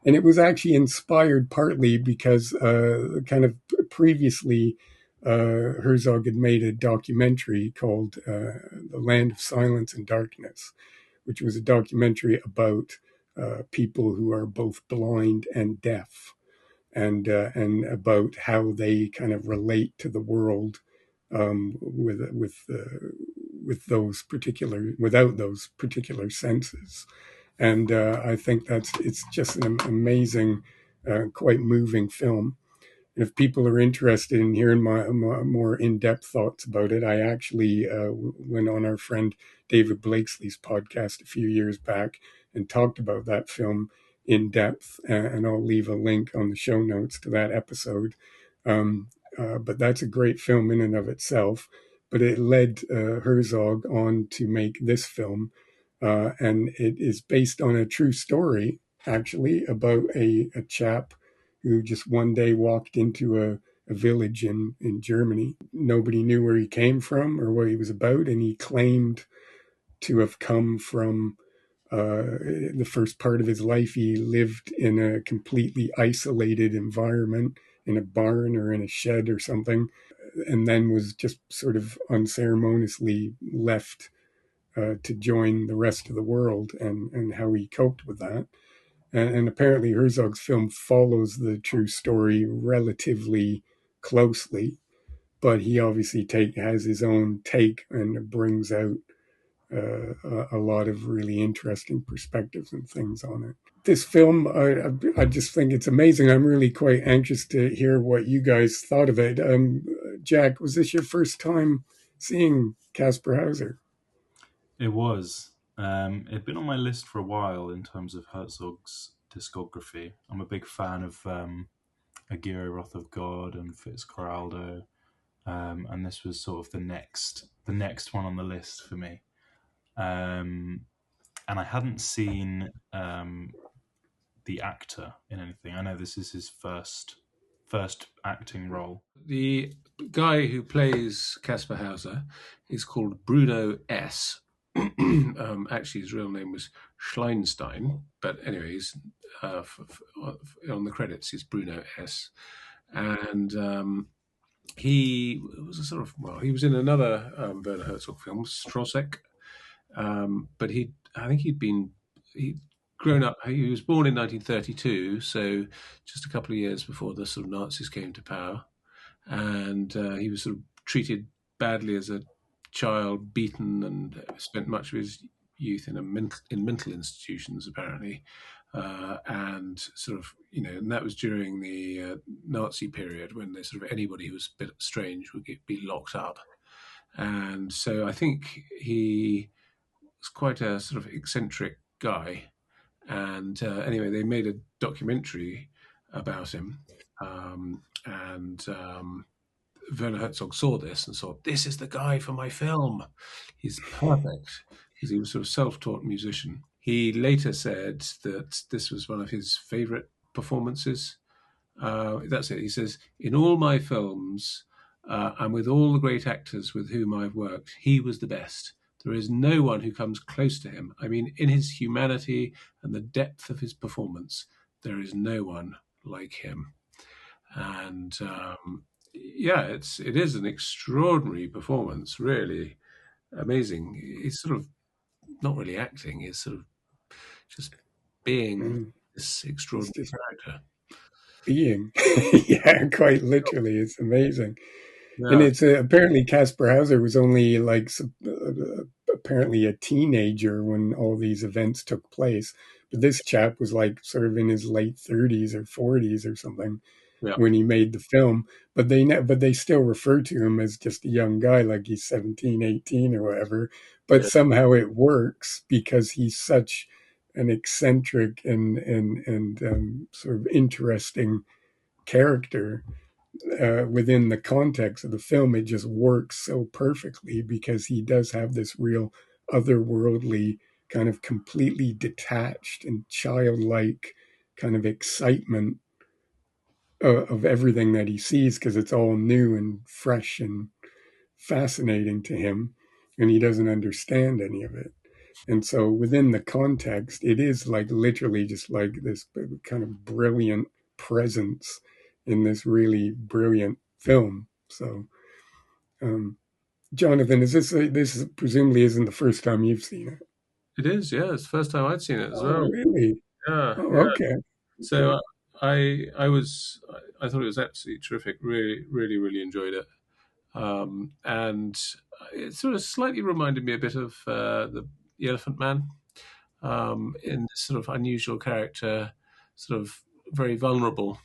and it was actually inspired partly because kind of previously Herzog had made a documentary called The Land of Silence and Darkness, which was a documentary about people who are both blind and deaf, and about how they kind of relate to the world with those particular without those particular senses. And I think it's just an amazing, quite moving film. And if people are interested in hearing my more in-depth thoughts about it, I actually went on our friend David Blakesley's podcast a few years back and talked about that film in depth, and I'll leave a link on the show notes to that episode. But that's a great film in and of itself. But it led Herzog on to make this film, and it is based on a true story, actually, about a chap who just one day walked into a village in Germany. Nobody knew where he came from or what he was about, and he claimed to have come from the first part of his life. He lived in a completely isolated environment in a barn or in a shed or something, and then was just sort of unceremoniously left to join the rest of the world, and how he coped with that. And apparently Herzog's film follows the true story relatively closely, but he obviously has his own take and brings out a lot of really interesting perspectives and things on it. This film, I just think it's amazing. I'm really quite anxious to hear what you guys thought of it. Jack, was this your first time seeing Kaspar Hauser? It was. It'd been on my list for a while in terms of Herzog's discography. I'm a big fan of Aguirre, Wrath of God, and Fitzcarraldo, and this was sort of the next one on the list for me. And I hadn't seen the actor in anything. I know this is his first acting role. The guy who plays Kaspar Hauser is called Bruno S. Actually, his real name was Schleinstein, but anyway, he's on the credits. He's Bruno S. And he was a sort of, well, he was in another Werner Herzog film, Strosek, but I think he'd grown up. He was born in 1932, so just a couple of years before the sort of Nazis came to power, and he was sort of treated badly as a child, beaten, and spent much of his youth in mental institutions, apparently. And sort of, and that was during the Nazi period when they sort of anybody who was a bit strange would be locked up. And so I think he was quite a sort of eccentric guy. And anyway, they made a documentary about him. And Werner Herzog saw this and thought, this is the guy for my film. He's perfect, because he was sort of self-taught musician. He later said that this was one of his favorite performances. That's it. He says, in all my films, and with all the great actors with whom I've worked, he was the best. There is no one who comes close to him. I mean, in his humanity and the depth of his performance, there is no one like him. And yeah, it is an extraordinary performance, really amazing. He's sort of not really acting; he's sort of just being this It's extraordinary just character. being. Yeah, quite literally. It's amazing. And Yeah, it's apparently Kaspar Hauser was only like apparently a teenager when all these events took place. But this chap was like sort of in his late 30s or 40s or something yeah, when he made the film. But they still refer to him as just a young guy, like he's 17, 18 or whatever. But yeah, somehow it works because he's such an eccentric and sort of interesting character within the context of the film. It just works so perfectly because he does have this real otherworldly kind of completely detached and childlike kind of excitement of everything that he sees because it's all new and fresh and fascinating to him, and he doesn't understand any of it. And so within the context, it is like literally just like this kind of brilliant presence in this really brilliant film. So, um, Jonathan, this presumably isn't the first time you've seen it? it is. Yeah, it's the first time I'd seen it as Oh, well. really? Yeah, Oh, yeah. okay. So I thought it was absolutely terrific. Really, really, really enjoyed it. And it sort of slightly reminded me a bit of the Elephant Man, in this sort of unusual character, sort of very vulnerable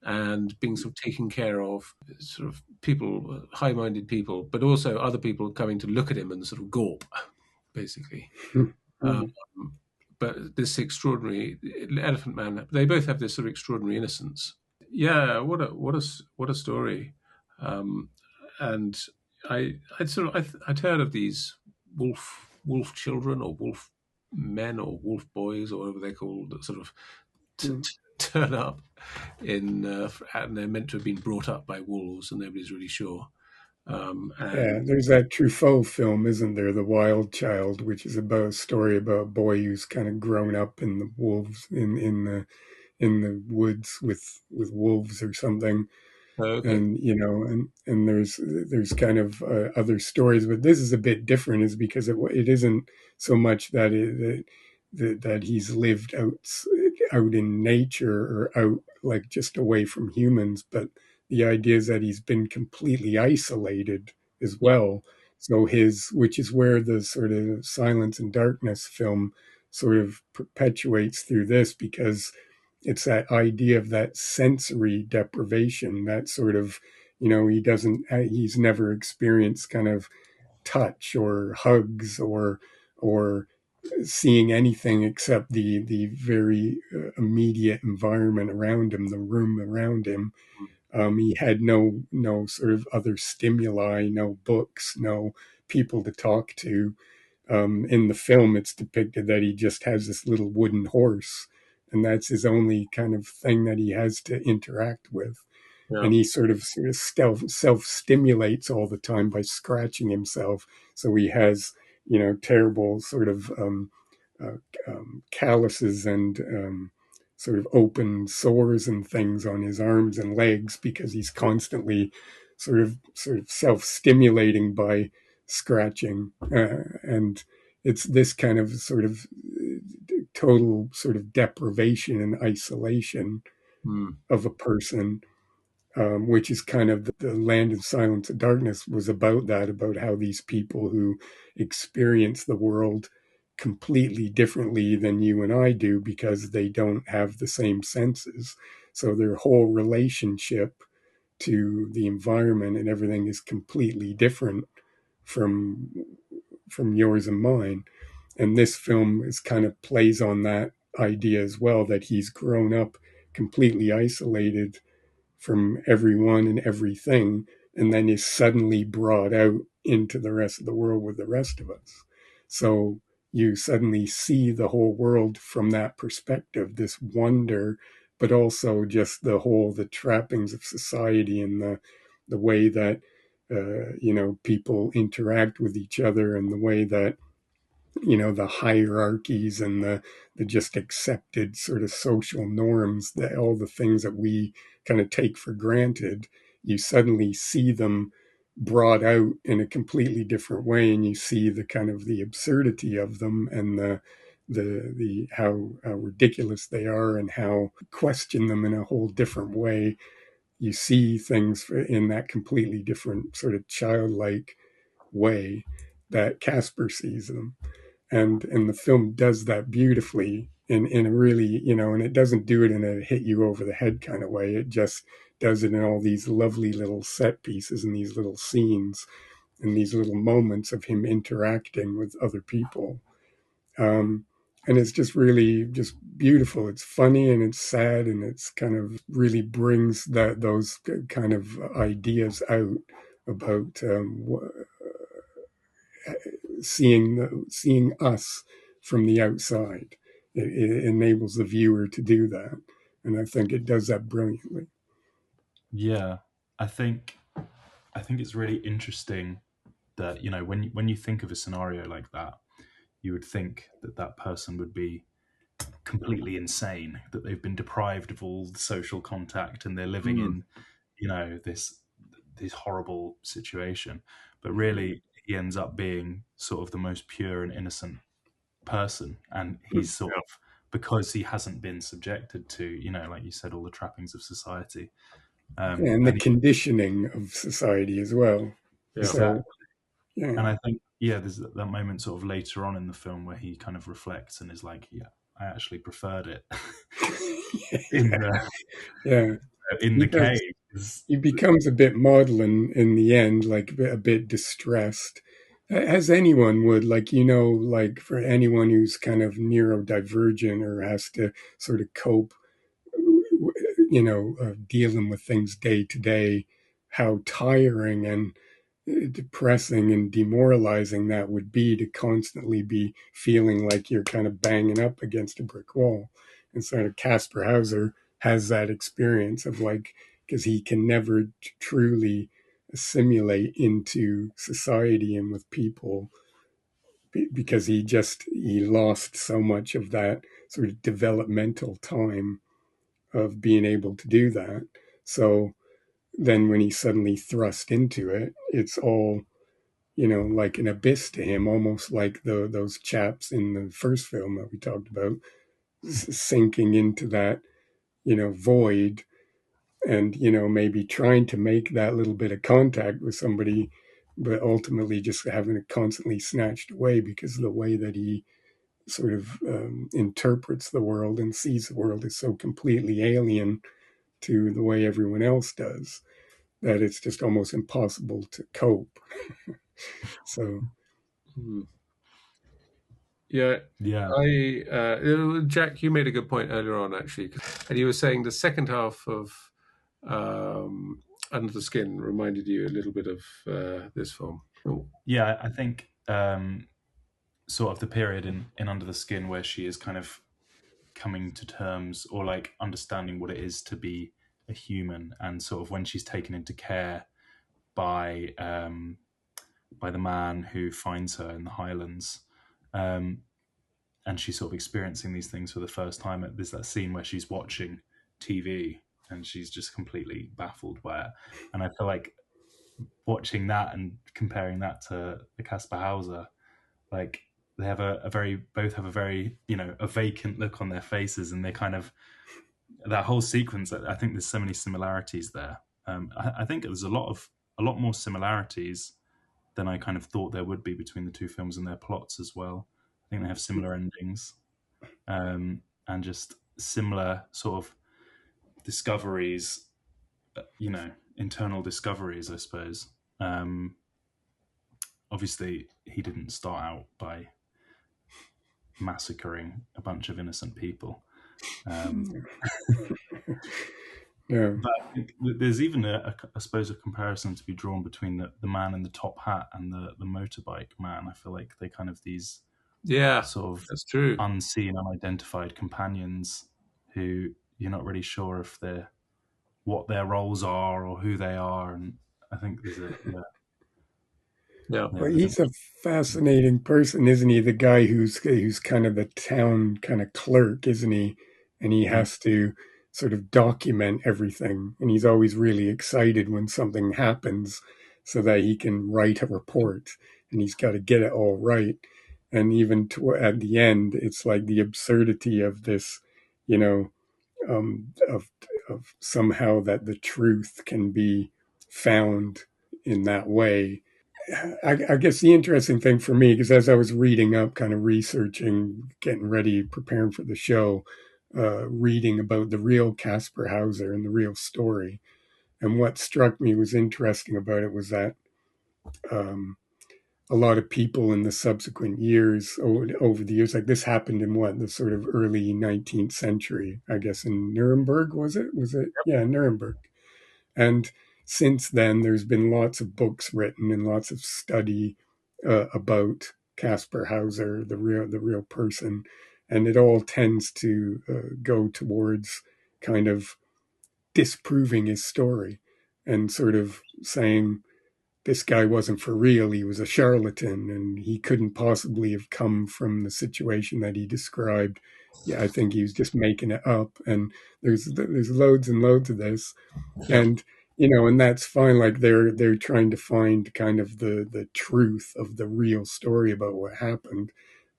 and being sort of taken care of, sort of people, high-minded people, but also other people coming to look at him and sort of gawp, basically. Um, but this extraordinary Elephant Man, they both have this sort of extraordinary innocence. Yeah, what a story. Um, and I'd heard of these wolf children or wolf men or wolf boys or whatever they're called, that sort of turn up and they're meant to have been brought up by wolves and nobody's really sure. Yeah, And there's that Truffaut film, isn't there? The Wild Child, which is about a story about a boy who's kind of grown up in the wolves in the woods with wolves or something. okay, And and there's kind of other stories, but this is a bit different, is because it isn't so much that that he's lived out in nature or out like just away from humans, but the idea is that he's been completely isolated as yeah, well. So which is where the sort of Silence and Darkness film sort of perpetuates through this, because it's that idea of that sensory deprivation, that sort of, he's never experienced kind of touch or hugs or seeing anything except the very immediate environment around him, the room around him. He had no sort of other stimuli, no books, no people to talk to. In the film, it's depicted that he just has this little wooden horse, and that's his only kind of thing that he has to interact with. yeah, And he sort of self stimulates all the time by scratching himself. So he has, terrible sort of uh, calluses and sort of open sores and things on his arms and legs because he's constantly sort of self-stimulating by scratching, and it's this kind of sort of total sort of deprivation and isolation of a person, which is kind of the Land of Silence and Darkness was about that, about how these people who experience the world completely differently than you and I do because they don't have the same senses. So their whole relationship to the environment and everything is completely different from yours and mine. And this film is kind of plays on that idea as well, that he's grown up completely isolated from everyone and everything, and then is suddenly brought out into the rest of the world with the rest of us. So you suddenly see the whole world from that perspective, this wonder, but also just the trappings of society and the way that people interact with each other, and the way that the hierarchies and the just accepted sort of social norms, that all the things that we kind of take for granted, you suddenly see them brought out in a completely different way, and you see the kind of the absurdity of them, and the how ridiculous they are, and how question them in a whole different way. You see things in that completely different sort of childlike way that Kaspar sees them. And the film does that beautifully in a really, and it doesn't do it in a hit you over the head kind of way. It just does it in all these lovely little set pieces and these little scenes and these little moments of him interacting with other people. And it's just really just beautiful. It's funny and it's sad, and it's kind of really brings those kind of ideas out about seeing us from the outside. It enables the viewer to do that, and I think it does that brilliantly. Yeah, I think it's really interesting that when you think of a scenario like that, you would think that that person would be completely insane, that they've been deprived of all the social contact and they're living in this horrible situation. But really, he ends up being sort of the most pure and innocent person, and he's sort of, because he hasn't been subjected to, like you said, all the trappings of society, And the conditioning of society as well. Exactly. So, yeah. And I think, there's that moment sort of later on in the film where he kind of reflects and is like, I actually preferred it in the cave. He becomes a bit maudlin in the end, like a bit distressed, as anyone would, like for anyone who's kind of neurodivergent or has to sort of cope, dealing with things day to day, how tiring and depressing and demoralizing that would be, to constantly be feeling like you're kind of banging up against a brick wall. And sort of Kaspar Hauser has that experience of, like, because he can never truly assimilate into society and with people, because he lost so much of that sort of developmental time of being able to do that. So then when he's suddenly thrust into it, it's all, like an abyss to him, almost like those chaps in the first film that we talked about, sinking into that, void, and, maybe trying to make that little bit of contact with somebody, but ultimately just having it constantly snatched away because of the way that he sort of interprets the world and sees the world is so completely alien to the way everyone else does, that it's just almost impossible to cope. So, yeah. Yeah. Jack, you made a good point earlier on, actually, and you were saying the second half of Under the Skin reminded you a little bit of this film. Yeah, I think sort of the period in Under the Skin where she is kind of coming to terms, or like understanding what it is to be a human, and sort of when she's taken into care by the man who finds her in the Highlands, and she's sort of experiencing these things for the first time. There's that scene where she's watching TV and she's just completely baffled by it, and I feel like watching that and comparing that to the Kaspar Hauser, like they have both have a very, a vacant look on their faces, and they kind of, that whole sequence, I think there's so many similarities there. I think there's a lot more similarities than I kind of thought there would be between the two films and their plots as well. I think they have similar endings, and just similar sort of discoveries, internal discoveries, I suppose. Obviously, he didn't start out by massacring a bunch of innocent people. Yeah. But I think there's even, I suppose, a comparison to be drawn between the man in the top hat and the motorbike man. I feel like they kind of these sort of that's true. unseen, unidentified companions who you're not really sure if they're what their roles are or who they are. And I think there's Well, he's a fascinating person, isn't he? The guy who's kind of the town kind of clerk, isn't he? And he has to sort of document everything, and he's always really excited when something happens, so that he can write a report, and he's got to get it all right. And even at the end, it's like the absurdity of this, of somehow that the truth can be found in that way. I guess the interesting thing for me, because as I was reading up, kind of researching, getting ready, preparing for the show, reading about the real Kaspar Hauser and the real story, and what struck me was interesting about it was that a lot of people in the subsequent years, over the years, like this happened in the sort of early 19th century, I guess in Nuremberg, was it? Yeah, Nuremberg. And since then, there's been lots of books written and lots of study about Kaspar Hauser, the real person, and it all tends to go towards kind of disproving his story and sort of saying this guy wasn't for real. He was a charlatan, and he couldn't possibly have come from the situation that he described. Yeah, I think he was just making it up. And there's loads and loads of this. And and that's fine. Like they're trying to find kind of the truth of the real story about what happened.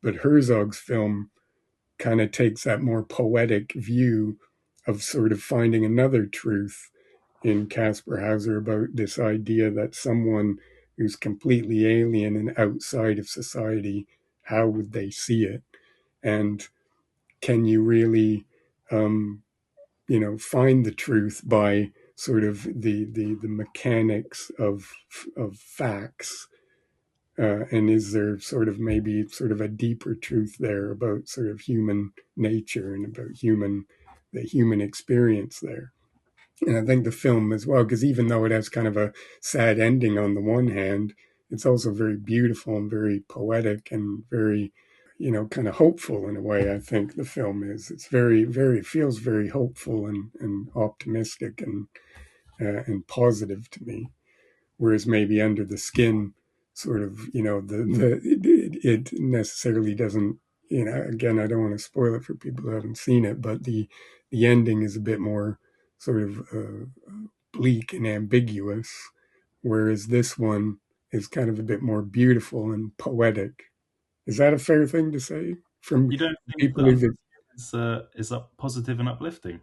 But Herzog's film kind of takes that more poetic view of sort of finding another truth in Kaspar Hauser about this idea that someone who's completely alien and outside of society, how would they see it? And can you really, find the truth by sort of the mechanics of facts, and is there sort of maybe sort of a deeper truth there about sort of human nature and about the human experience there? And I think the film as well, because even though it has kind of a sad ending on the one hand, it's also very beautiful and very poetic and very, kind of hopeful in a way. I think the film is. It's very, very, feels very hopeful and optimistic and positive to me. Whereas maybe Under the Skin, sort of, it necessarily doesn't. Again, I don't want to spoil it for people who haven't seen it, but the ending is a bit more sort of bleak and ambiguous, whereas this one is kind of a bit more beautiful and poetic. Is that a fair thing to say? From you don't think people that is positive and uplifting?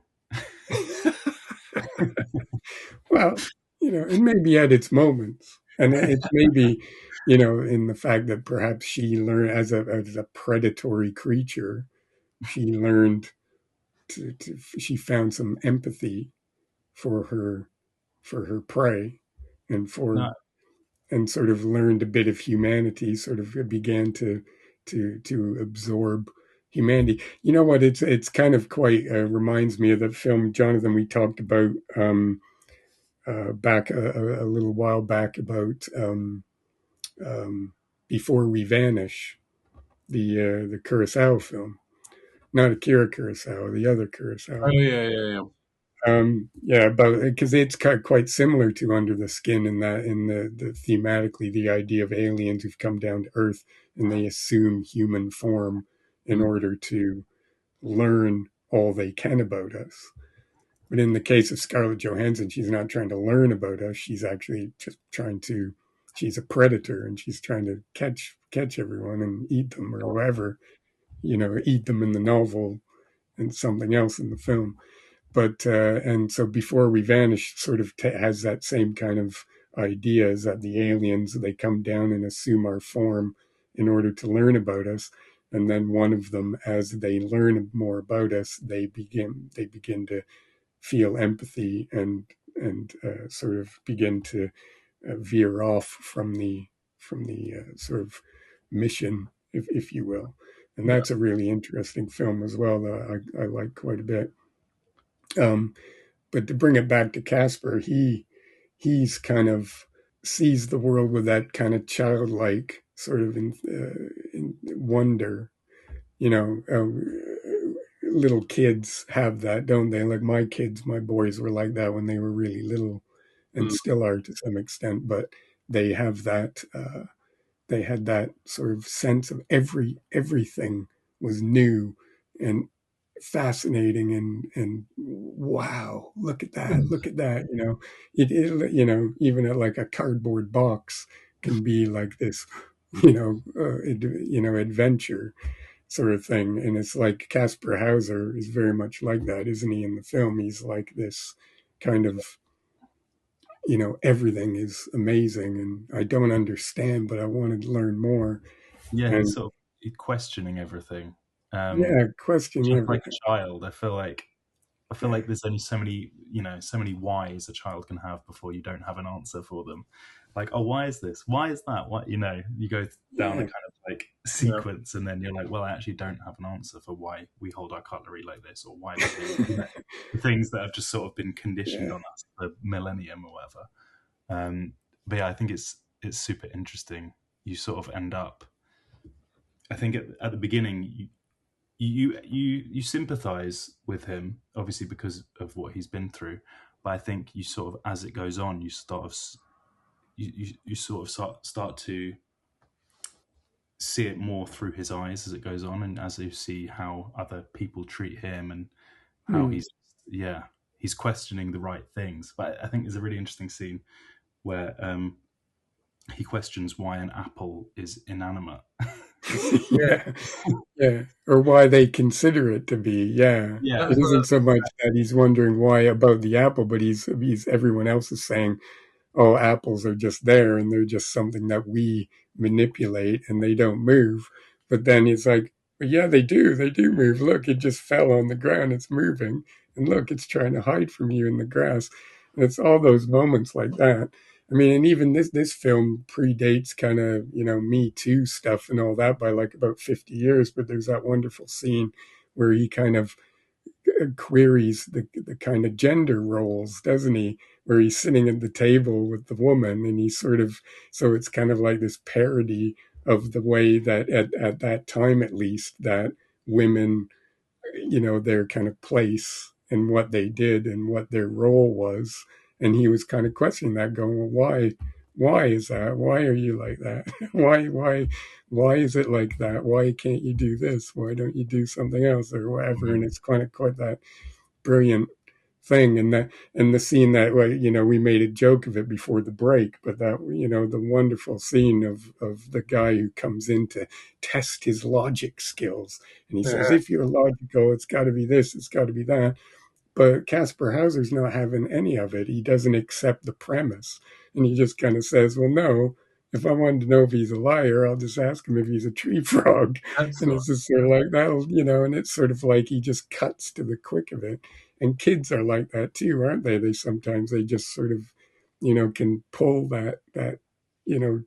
Well, it may be at its moments, and it may be, in the fact that perhaps she learned as a predatory creature, she learned she found some empathy for her prey, and and sort of learned a bit of humanity, sort of began to absorb humanity. You know what? It's kind of quite reminds me of the film, Jonathan, we talked about back a little while back about Before We Vanish, the Kurosawa film, not Akira Kurosawa, the other Kurosawa. Oh yeah. But because it's quite similar to Under the Skin in the thematically, the idea of aliens who've come down to Earth and they assume human form in order to learn all they can about us. But in the case of Scarlett Johansson, she's not trying to learn about us. She's actually just she's a predator, and she's trying to catch everyone and eat them, or whatever, eat them in the novel and something else in the film. But and so Before We Vanish sort of has that same kind of idea, is that the aliens, they come down and assume our form in order to learn about us, and then one of them, as they learn more about us, they begin to feel empathy and sort of begin to veer off from the sort of mission, if you will. And that's a really interesting film as well that I like quite a bit. But to bring it back to Kaspar, he's kind of sees the world with that kind of childlike sort of in wonder. Little kids have that, don't they? Like my boys were like that when they were really little, and still are to some extent. But they have that. They had that sort of sense of everything was new and fascinating, and wow, look at that. Even at like a cardboard box can be like this, adventure sort of thing. And it's like Kaspar Hauser is very much like that, isn't he? In the film, he's like this kind of, everything is amazing and I don't understand, but I wanted to learn more. Yeah, And he's sort of questioning everything. questioning Just like everything. a child, I feel like there's only so many whys a child can have before you don't have an answer for them. Like, oh, why is this? Why is that? What, you go down a kind of like sequence, and then you're like, well, I actually don't have an answer for why we hold our cutlery like this, or why we do the things that have just sort of been conditioned on us for millennium or whatever. But yeah, I think it's super interesting. You sort of end up, I think at the beginning, you sympathize with him, obviously because of what he's been through. But I think you sort of, as it goes on, you sort of start to see it more through his eyes as it goes on, and as you see how other people treat him and how he's questioning the right things. But I think there's a really interesting scene where he questions why an apple is inanimate. Yeah, or why they consider it to be. Yeah, Yeah, it isn't so much that he's wondering why about the apple, but he's everyone else is saying, oh, apples are just there and they're just something that we manipulate and they don't move. But then it's like, well, yeah, they do move. Look, it just fell on the ground, it's moving, and look, it's trying to hide from you in the grass. And it's all those moments like that. I mean, and even this film predates kind of, Me Too stuff and all that by like about 50 years. But there's that wonderful scene where he kind of queries the kind of gender roles, doesn't he? Where he's sitting at the table with the woman, and he's sort of, so it's kind of like this parody of the way that at that time, at least, that women, their kind of place and what they did and what their role was. And he was kind of questioning that, going, well, why is that? Why are you like that? Why is it like that? Why can't you do this? Why don't you do something else or whatever? And it's kind of quite that brilliant thing. And the scene that, well, we made a joke of it before the break, but that, the wonderful scene of the guy who comes in to test his logic skills, and he says, if you're logical, it's got to be this, it's got to be that. But Kaspar Hauser's not having any of it. He doesn't accept the premise. And he just kind of says, well, no, if I wanted to know if he's a liar, I'll just ask him if he's a tree frog. And it's just sort of like that, and it's sort of like he just cuts to the quick of it. And kids are like that too, aren't they? They just sort of, can pull that,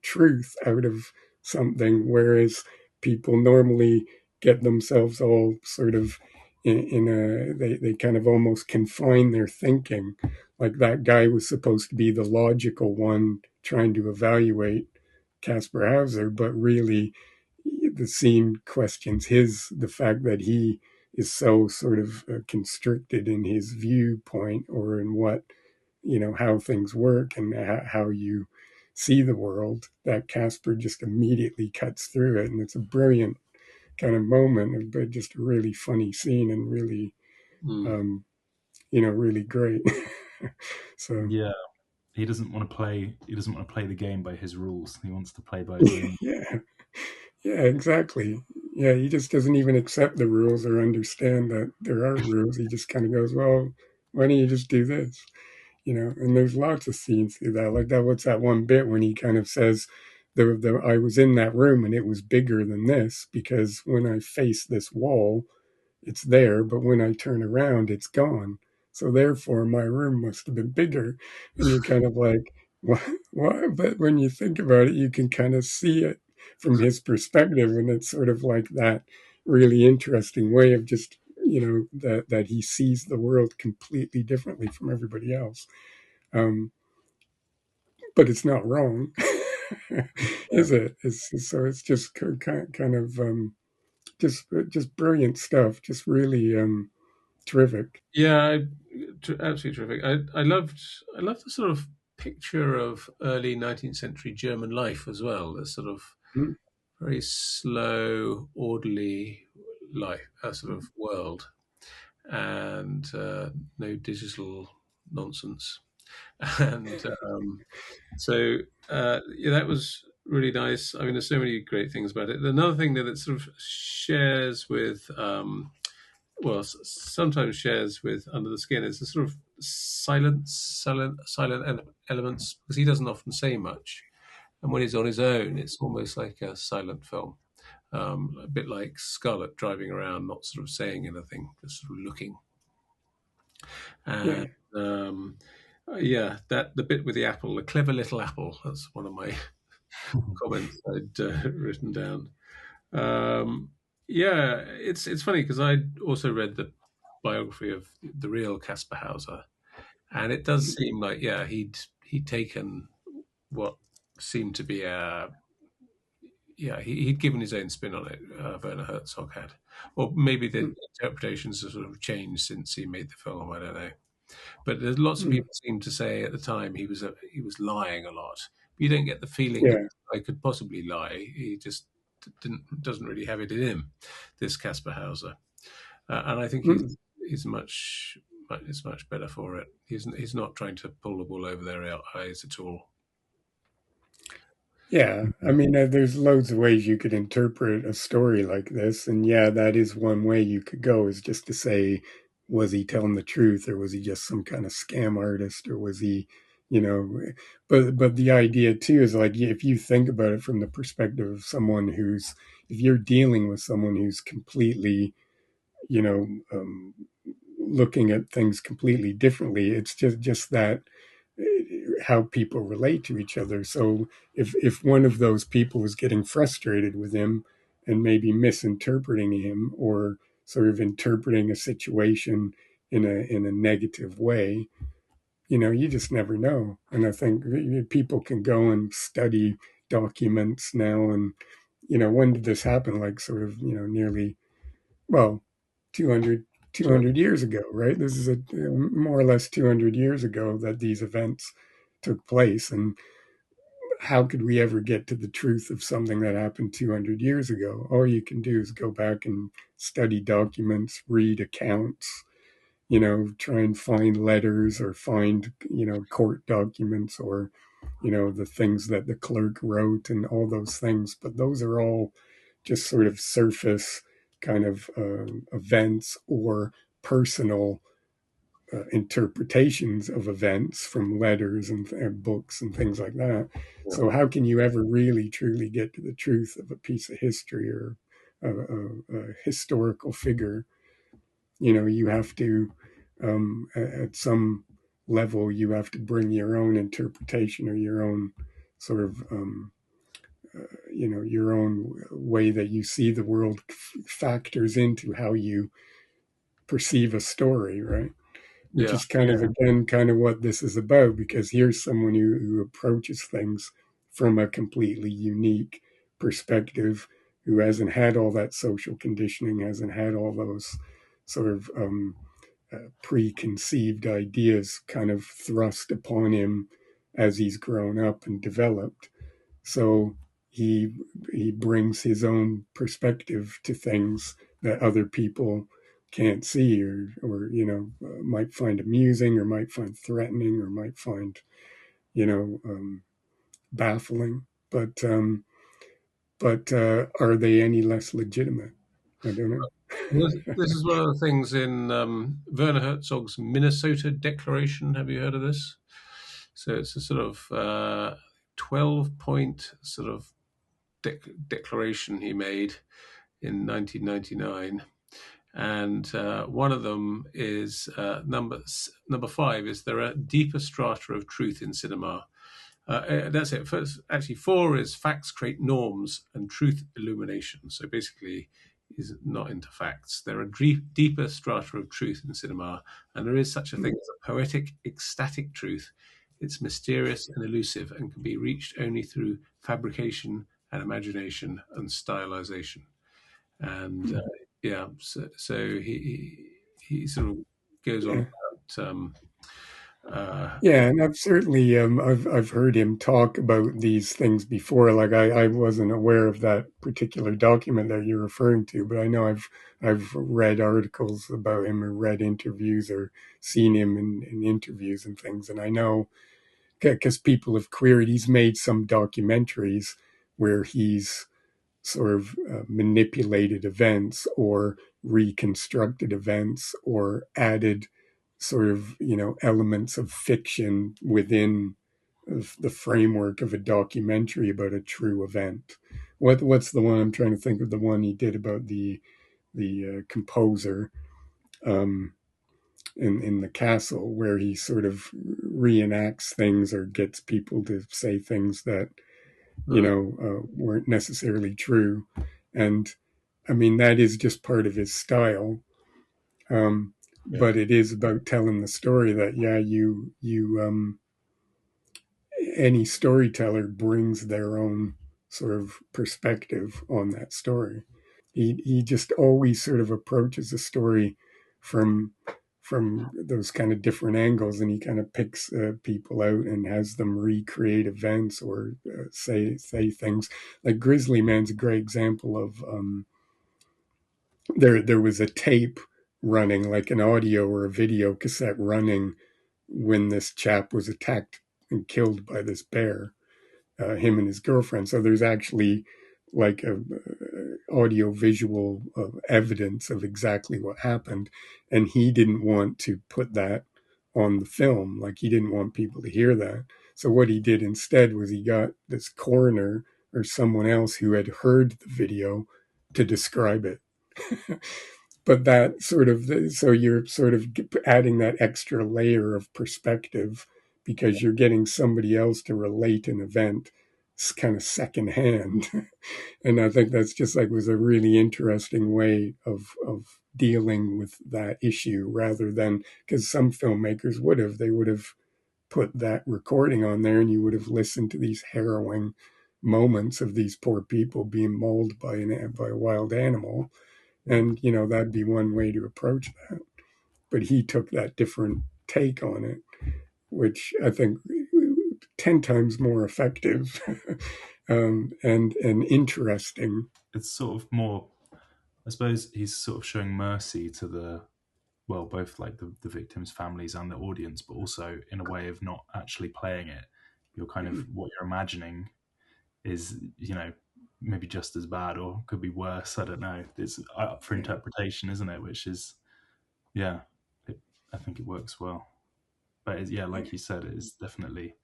truth out of something, whereas people normally get themselves all sort of they kind of almost confine their thinking. Like that guy was supposed to be the logical one trying to evaluate Kaspar Hauser, but really the scene questions the fact that he is so sort of constricted in his viewpoint, or in what, how things work and how you see the world, that Kaspar just immediately cuts through it. And it's a brilliant kind of moment, but just a really funny scene, and really, really great. So Yeah, he doesn't want to play. He doesn't want to play the game by his rules. He wants to play by his own. yeah, yeah, exactly. Yeah, he just doesn't even accept the rules or understand that there are rules. He just kind of goes, well, why don't you just do this? And there's lots of scenes through that. Like that, what's that one bit when he kind of says, I was in that room and it was bigger than this because when I face this wall, it's there, but when I turn around, it's gone. So therefore, my room must have been bigger. And you're kind of like, what? What? But when you think about it, you can kind of see it from his perspective, and it's sort of like that really interesting way of just that he sees the world completely differently from everybody else. Um, but it's not wrong, Yeah. is it? So it's just kind of just brilliant stuff. Just really terrific. Yeah, absolutely terrific. I loved the sort of picture of early 19th century German life as well. The sort of Mm, very slow, orderly life, sort of world, and no digital nonsense. And so yeah, that was really nice. I mean, there's so many great things about it. Another thing that it sort of shares with, well, sometimes shares with Under the Skin is the sort of silent elements because he doesn't often say much, and when he's on his own, it's almost like a silent film, a bit like Scarlet driving around, not sort of saying anything, just sort of looking. yeah. And yeah, that the bit with the apple, the clever little apple. That's one of my comments I'd written down. Um, yeah, it's funny because I also read the biography of the real Kaspar Hauser, and it does seem like yeah he'd taken what seemed to be a yeah he'd given his own spin on it. Werner Herzog had, or maybe the Mm, interpretations have sort of changed since he made the film. I don't know. But there's lots of mm, people seem to say at the time he was lying a lot. You don't get the feeling that yeah. I could possibly lie. He just doesn't really have it in him. This Kaspar Hauser, and I think Mm. he's is much better for it. He's not trying to pull the wool over their eyes at all. Yeah, I mean, there's loads of ways you could interpret a story like this, and yeah, that is one way you could go is just to say, was he telling the truth, or was he just some kind of scam artist, or was he, you know, but the idea too is like if you think about it from the perspective of someone who's, if you're dealing with someone who's completely, you know, looking at things completely differently, it's just that how people relate to each other. So if one of those people was getting frustrated with him and maybe misinterpreting him or sort of interpreting a situation in a negative way, you just never know. And I think people can go and study documents now and when did this happen, like sort of nearly, well, 200 Sure. 200 years ago, right? This is a more or less 200 years ago that these events took place. And how could we ever get to the truth of something that happened 200 years ago? All you can do is go back and study documents, read accounts, try and find letters or find, court documents or, the things that the clerk wrote and all those things. But those are all just sort of surface kind of events or personal interpretations of events from letters and books and things like that. Yeah. So, how can you ever really truly get to the truth of a piece of history or a historical figure? You have to, at some level, you have to bring your own interpretation or your own sort of, your own way that you see the world factors into how you perceive a story, right? Which Yeah. is kind of again kind of what this is about, because here's someone who approaches things from a completely unique perspective, who hasn't had all that social conditioning, hasn't had all those sort of preconceived ideas kind of thrust upon him as he's grown up and developed. So he brings his own perspective to things that other people can't see, or might find amusing, or might find threatening, or might find baffling. But are they any less legitimate? I don't know. This is one of the things in Werner Herzog's Minnesota Declaration. Have you heard of this? So it's a sort of 12-point sort of declaration he made in 1999. And one of them is number 5 is there are deeper strata of truth in cinema. That's it. First, actually, 4 is facts create norms and truth illumination. So basically, he's not into facts. There are deeper strata of truth in cinema, and there is such a thing as a poetic, ecstatic truth. It's mysterious and elusive and can be reached only through fabrication and imagination and stylization. And so he sort of goes on about. Yeah, and I've certainly I've heard him talk about these things before. Like I wasn't aware of that particular document that you're referring to, but I know I've read articles about him, or read interviews, or seen him in interviews and things. And I know, because people have queried, he's made some documentaries where he's sort of manipulated events, or reconstructed events, or added sort of elements of fiction within the framework of a documentary about a true event. What's the one? I'm trying to think of the one he did about the composer in the castle, where he sort of reenacts things, or gets people to say things that weren't necessarily true. And I mean, that is just part of his style. But it is about telling the story that, any storyteller brings their own sort of perspective on that story. He just always sort of approaches a story from those kind of different angles, and he kind of picks people out and has them recreate events, or say things. Like Grizzly Man's a great example of there was a tape running, like an audio or a video cassette running, when this chap was attacked and killed by this bear, him and his girlfriend. So there's actually like a audio visual evidence of exactly what happened. And he didn't want to put that on the film. Like, he didn't want people to hear that. So what he did instead was he got this coroner or someone else who had heard the video to describe it. But that sort of, so you're sort of adding that extra layer of perspective, because you're getting somebody else to relate an event kind of secondhand. And I think that's just like, was a really interesting way of dealing with that issue, rather than, because some filmmakers would have put that recording on there, and you would have listened to these harrowing moments of these poor people being mauled by a wild animal. And, that'd be one way to approach that. But he took that different take on it, which I think 10 times more effective and interesting. It's sort of more, I suppose he's sort of showing mercy to both like the victims' families and the audience, but also in a way of not actually playing it. You're kind of, what you're imagining is, maybe just as bad, or could be worse. I don't know. It's up for interpretation, isn't it? Which is, I think it works well. But like you said, it is definitely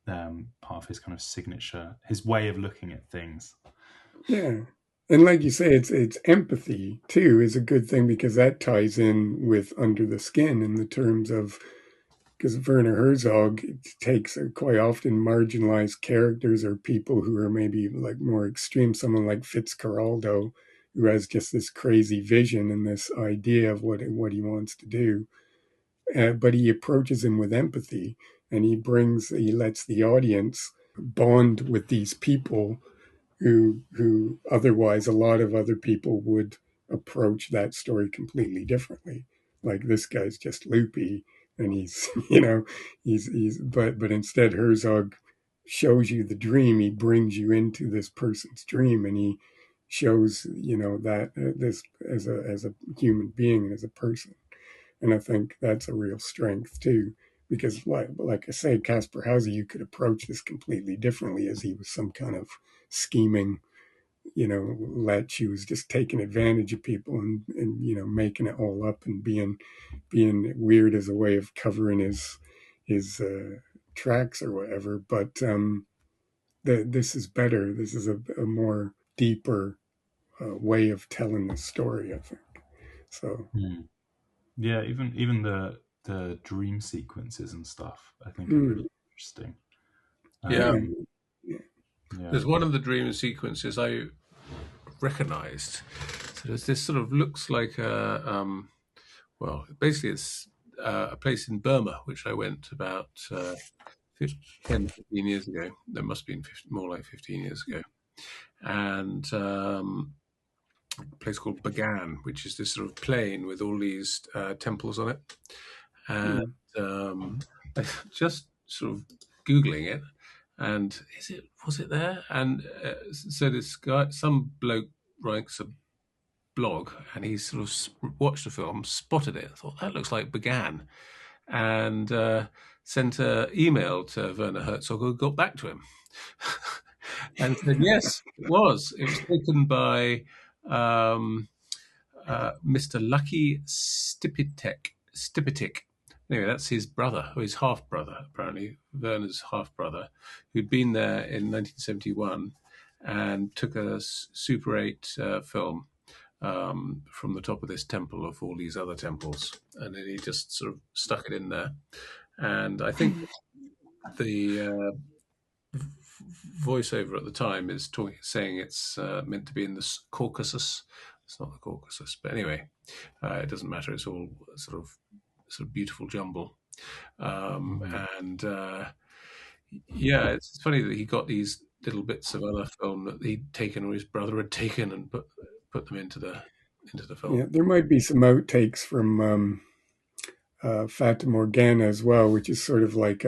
part of his kind of signature, his way of looking at things. Yeah. And like you say, it's empathy too is a good thing, because that ties in with Under the Skin, in the terms of, because Werner Herzog takes quite often marginalized characters, or people who are maybe like more extreme, someone like Fitzcarraldo, who has just this crazy vision and this idea of what he wants to do. But he approaches him with empathy, and he lets the audience bond with these people who otherwise a lot of other people would approach that story completely differently. Like, this guy's just loopy, and he's but instead Herzog shows you the dream. He brings you into this person's dream, and shows, that this as a human being and as a person. And I think that's a real strength too, because like I say, Kaspar Hauser, you could approach this completely differently, as he was some kind of scheming, lech who was just taking advantage of people and making it all up and being weird as a way of covering his tracks or whatever. But this is better. This is a more deeper way of telling the story, I think. So Yeah, even the dream sequences and stuff, I think are really interesting. Yeah. Yeah. There's one of the dream sequences I recognized. So there's this sort of looks like well, basically it's a place in Burma, which I went about 10, 15 years ago. That must have been more like 15 years ago. And a place called Bagan, which is this sort of plain with all these temples on it. And I just sort of Googling it, and was it there? And so this guy, some bloke writes a blog, and he sort of watched the film, spotted it, thought that looks like Bagan, and sent an email to Werner Herzog, who got back to him and said yes, it was. It was taken by Mr. Lucky Stipitek. Anyway, that's his brother, or his half-brother, apparently, Werner's half-brother, who'd been there in 1971 and took a Super 8 film from the top of this temple of all these other temples. And then he just sort of stuck it in there. And I think the voiceover at the time is saying it's meant to be in the Caucasus. It's not the Caucasus, but anyway, it doesn't matter. It's all sort of beautiful jumble. And yeah, it's funny that he got these little bits of other film that he'd taken or his brother had taken and put them into the film. Yeah, there might be some outtakes from Fata Morgana as well, which is sort of like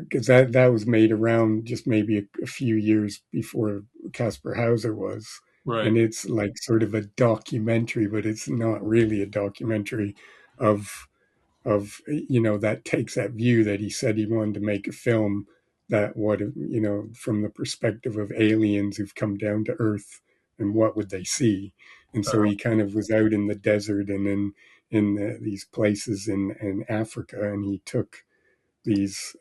because that was made around just maybe a few years before Kaspar Hauser was. Right. And it's like sort of a documentary, but it's not really a documentary of that takes that view that he said he wanted to make a film that from the perspective of aliens who've come down to Earth, and what would they see. And so he kind of was out in the desert and in these places in Africa, and he took these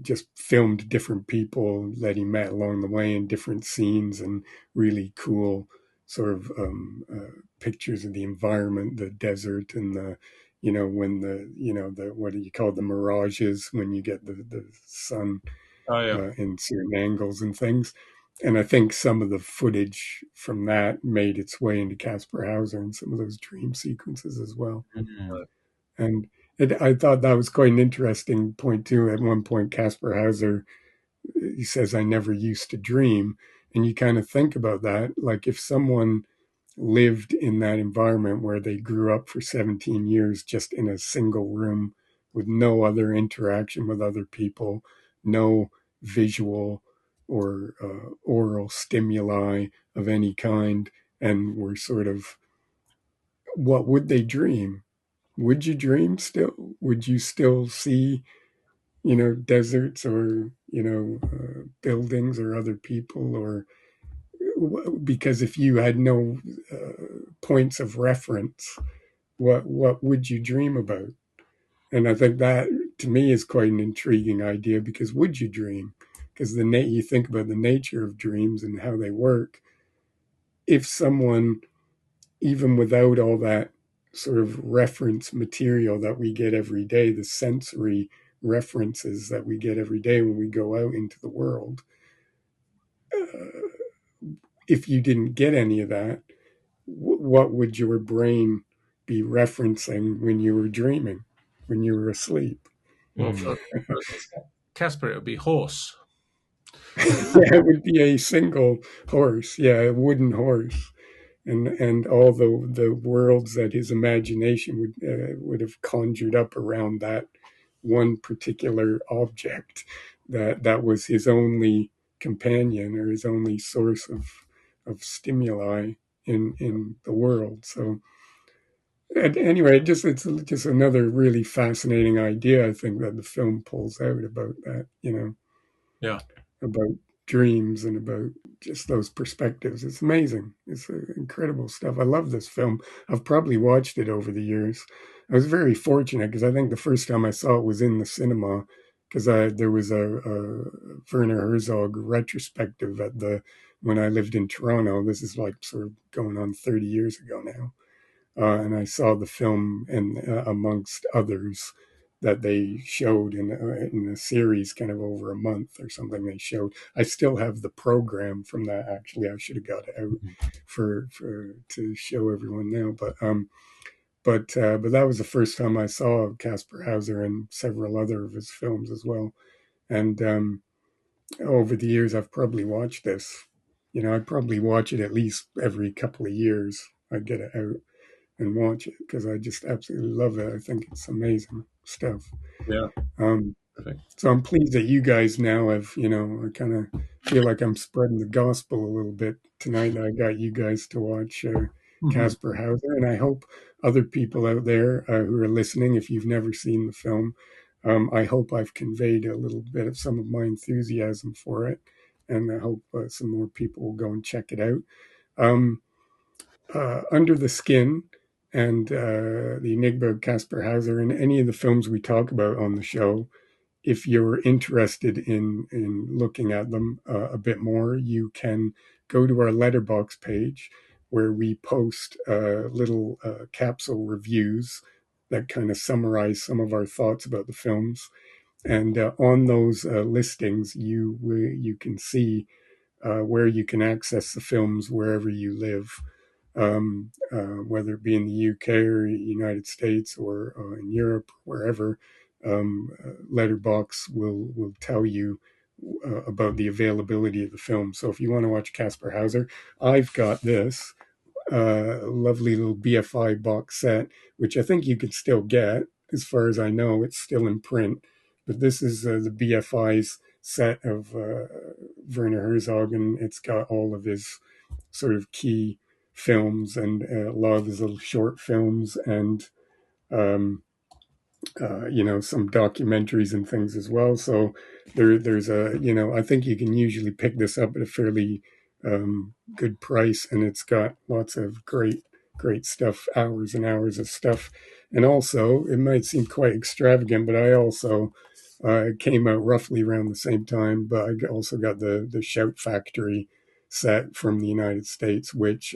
just filmed different people that he met along the way in different scenes, and really cool sort of pictures of the environment, the desert, and when the what do you call the mirages, when you get the sun in certain angles and things. And I think some of the footage from that made its way into Kaspar Hauser and some of those dream sequences as well. And I thought that was quite an interesting point too. At one point, Kaspar Hauser, he says, "I never used to dream." And you kind of think about that, like if someone lived in that environment where they grew up for 17 years just in a single room with no other interaction with other people, no visual or oral stimuli of any kind, and were sort of, what would they dream? Would you dream still? Would you still see, deserts or, buildings or other people? Or because if you had no points of reference, what would you dream about? And I think that, to me, is quite an intriguing idea, because would you dream? Because you think about the nature of dreams and how they work. If someone, even without all that sort of reference material that we get every day, the sensory references that we get every day when we go out into the world, if you didn't get any of that, what would your brain be referencing when you were dreaming, when you were asleep? Well, for Kaspar, it would be horse. Yeah, it would be a single horse, a wooden horse. And all the worlds that his imagination would have conjured up around that one particular object, that was his only companion or his only source of stimuli in the world. So anyway, it's just another really fascinating idea, I think, that the film pulls out about that, Yeah. about dreams and about just those perspectives. It's amazing. It's incredible stuff. I love this film. I've probably watched it over the years. I was very fortunate because I think the first time I saw it was in the cinema, because there was a Werner Herzog retrospective when I lived in Toronto. This is like sort of going on 30 years ago now. And I saw the film, and amongst others that they showed in a series, kind of over a month or something. They showed. I still have the program from that. Actually, I should have got it out for to show everyone now. But that was the first time I saw Kaspar Hauser and several other of his films as well. And over the years, I've probably watched this. I'd probably watch it at least every couple of years. I'd get it out and watch it because I just absolutely love it. I think it's amazing stuff. Yeah. So I'm pleased that you guys now have, I kind of feel like I'm spreading the gospel a little bit tonight. I got you guys to watch Kaspar Hauser, and I hope other people out there who are listening, if you've never seen the film, I hope I've conveyed a little bit of some of my enthusiasm for it, and I hope some more people will go and check it out. Under the Skin and the Enigma of Kaspar Hauser, and any of the films we talk about on the show, if you're interested in looking at them a bit more, you can go to our Letterboxd page where we post little capsule reviews that kind of summarize some of our thoughts about the films. And on those listings, you can see where you can access the films wherever you live. Whether it be in the UK or United States or in Europe, wherever, Letterboxd will tell you about the availability of the film. So if you want to watch Kaspar Hauser, I've got this lovely little BFI box set, which I think you could still get. As far as I know, it's still in print. But this is the BFI's set of Werner Herzog, and it's got all of his sort of key films and a lot of his little short films and some documentaries and things as well. So there's I think you can usually pick this up at a fairly good price, and it's got lots of great stuff, hours and hours of stuff. And also, it might seem quite extravagant, but I also it came out roughly around the same time, but I also got the Shout Factory set from the United States, which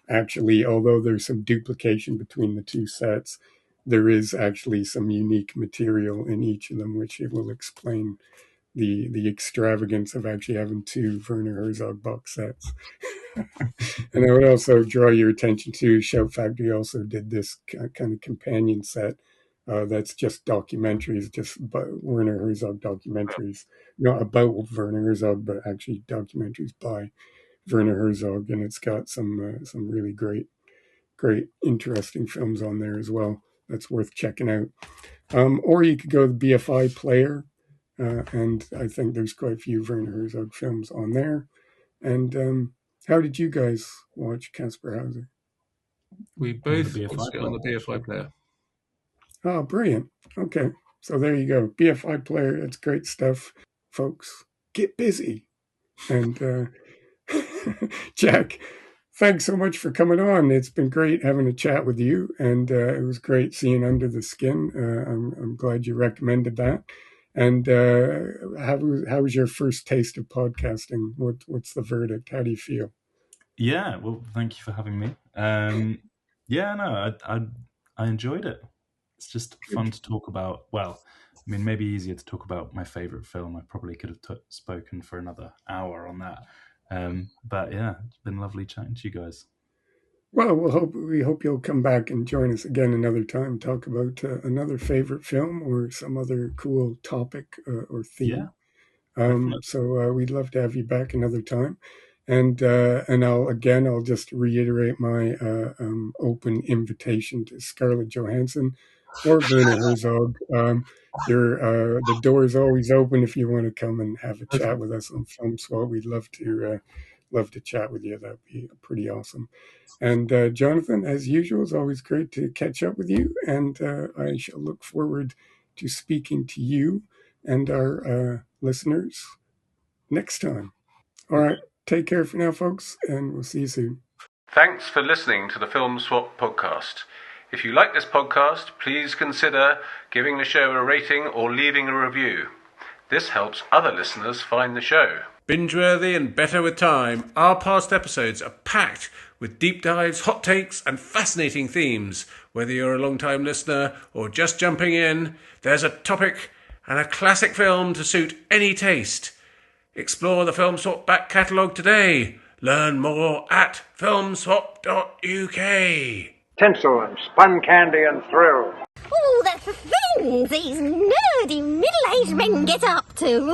actually, although there's some duplication between the two sets, there is actually some unique material in each of them, which it will explain the extravagance of actually having two Werner Herzog box sets. And I would also draw your attention to Shout Factory also did this kind of companion set that's just documentaries, just Werner Herzog documentaries, not about Werner Herzog, but actually documentaries by Werner Herzog, and it's got some really great, interesting films on there as well. That's worth checking out. Or you could go to the BFI player, and I think there's quite a few Werner Herzog films on there. And how did you guys watch Kaspar Hauser? We both BFI watched it on the BFI player. Oh, brilliant. Okay, so there you go. BFI player, that's great stuff. Folks, get busy. And Jack, thanks so much for coming on. It's been great having a chat with you, and it was great seeing Under the Skin. I'm glad you recommended that. And how was your first taste of podcasting? What's the verdict? How do you feel? Yeah, well, thank you for having me. I enjoyed it. It's just fun to talk about. Well, I mean, maybe easier to talk about my favorite film. I probably could have spoken for another hour on that. But yeah, it's been lovely chatting to you guys. Well, we hope you'll come back and join us again another time, talk about another favorite film or some other cool topic or theme. So we'd love to have you back another time. And I'll just reiterate my open invitation to Scarlet Johansson. or Werner Herzog. The door is always open if you want to come and have a chat with us on Film Swap. We'd love to chat with you. That'd be pretty awesome. And Jonathan, as usual, it's always great to catch up with you. And I shall look forward to speaking to you and our listeners next time. All right. Take care for now, folks, and we'll see you soon. Thanks for listening to the Film Swap podcast. If you like this podcast, please consider giving the show a rating or leaving a review. This helps other listeners find the show. Binge-worthy and better with time, our past episodes are packed with deep dives, hot takes, and fascinating themes. Whether you're a long-time listener or just jumping in, there's a topic and a classic film to suit any taste. Explore the Film Swap back catalogue today. Learn more at filmswap.uk. Tinsel and spun candy and thrills. Oh, the things these nerdy middle-aged men get up to.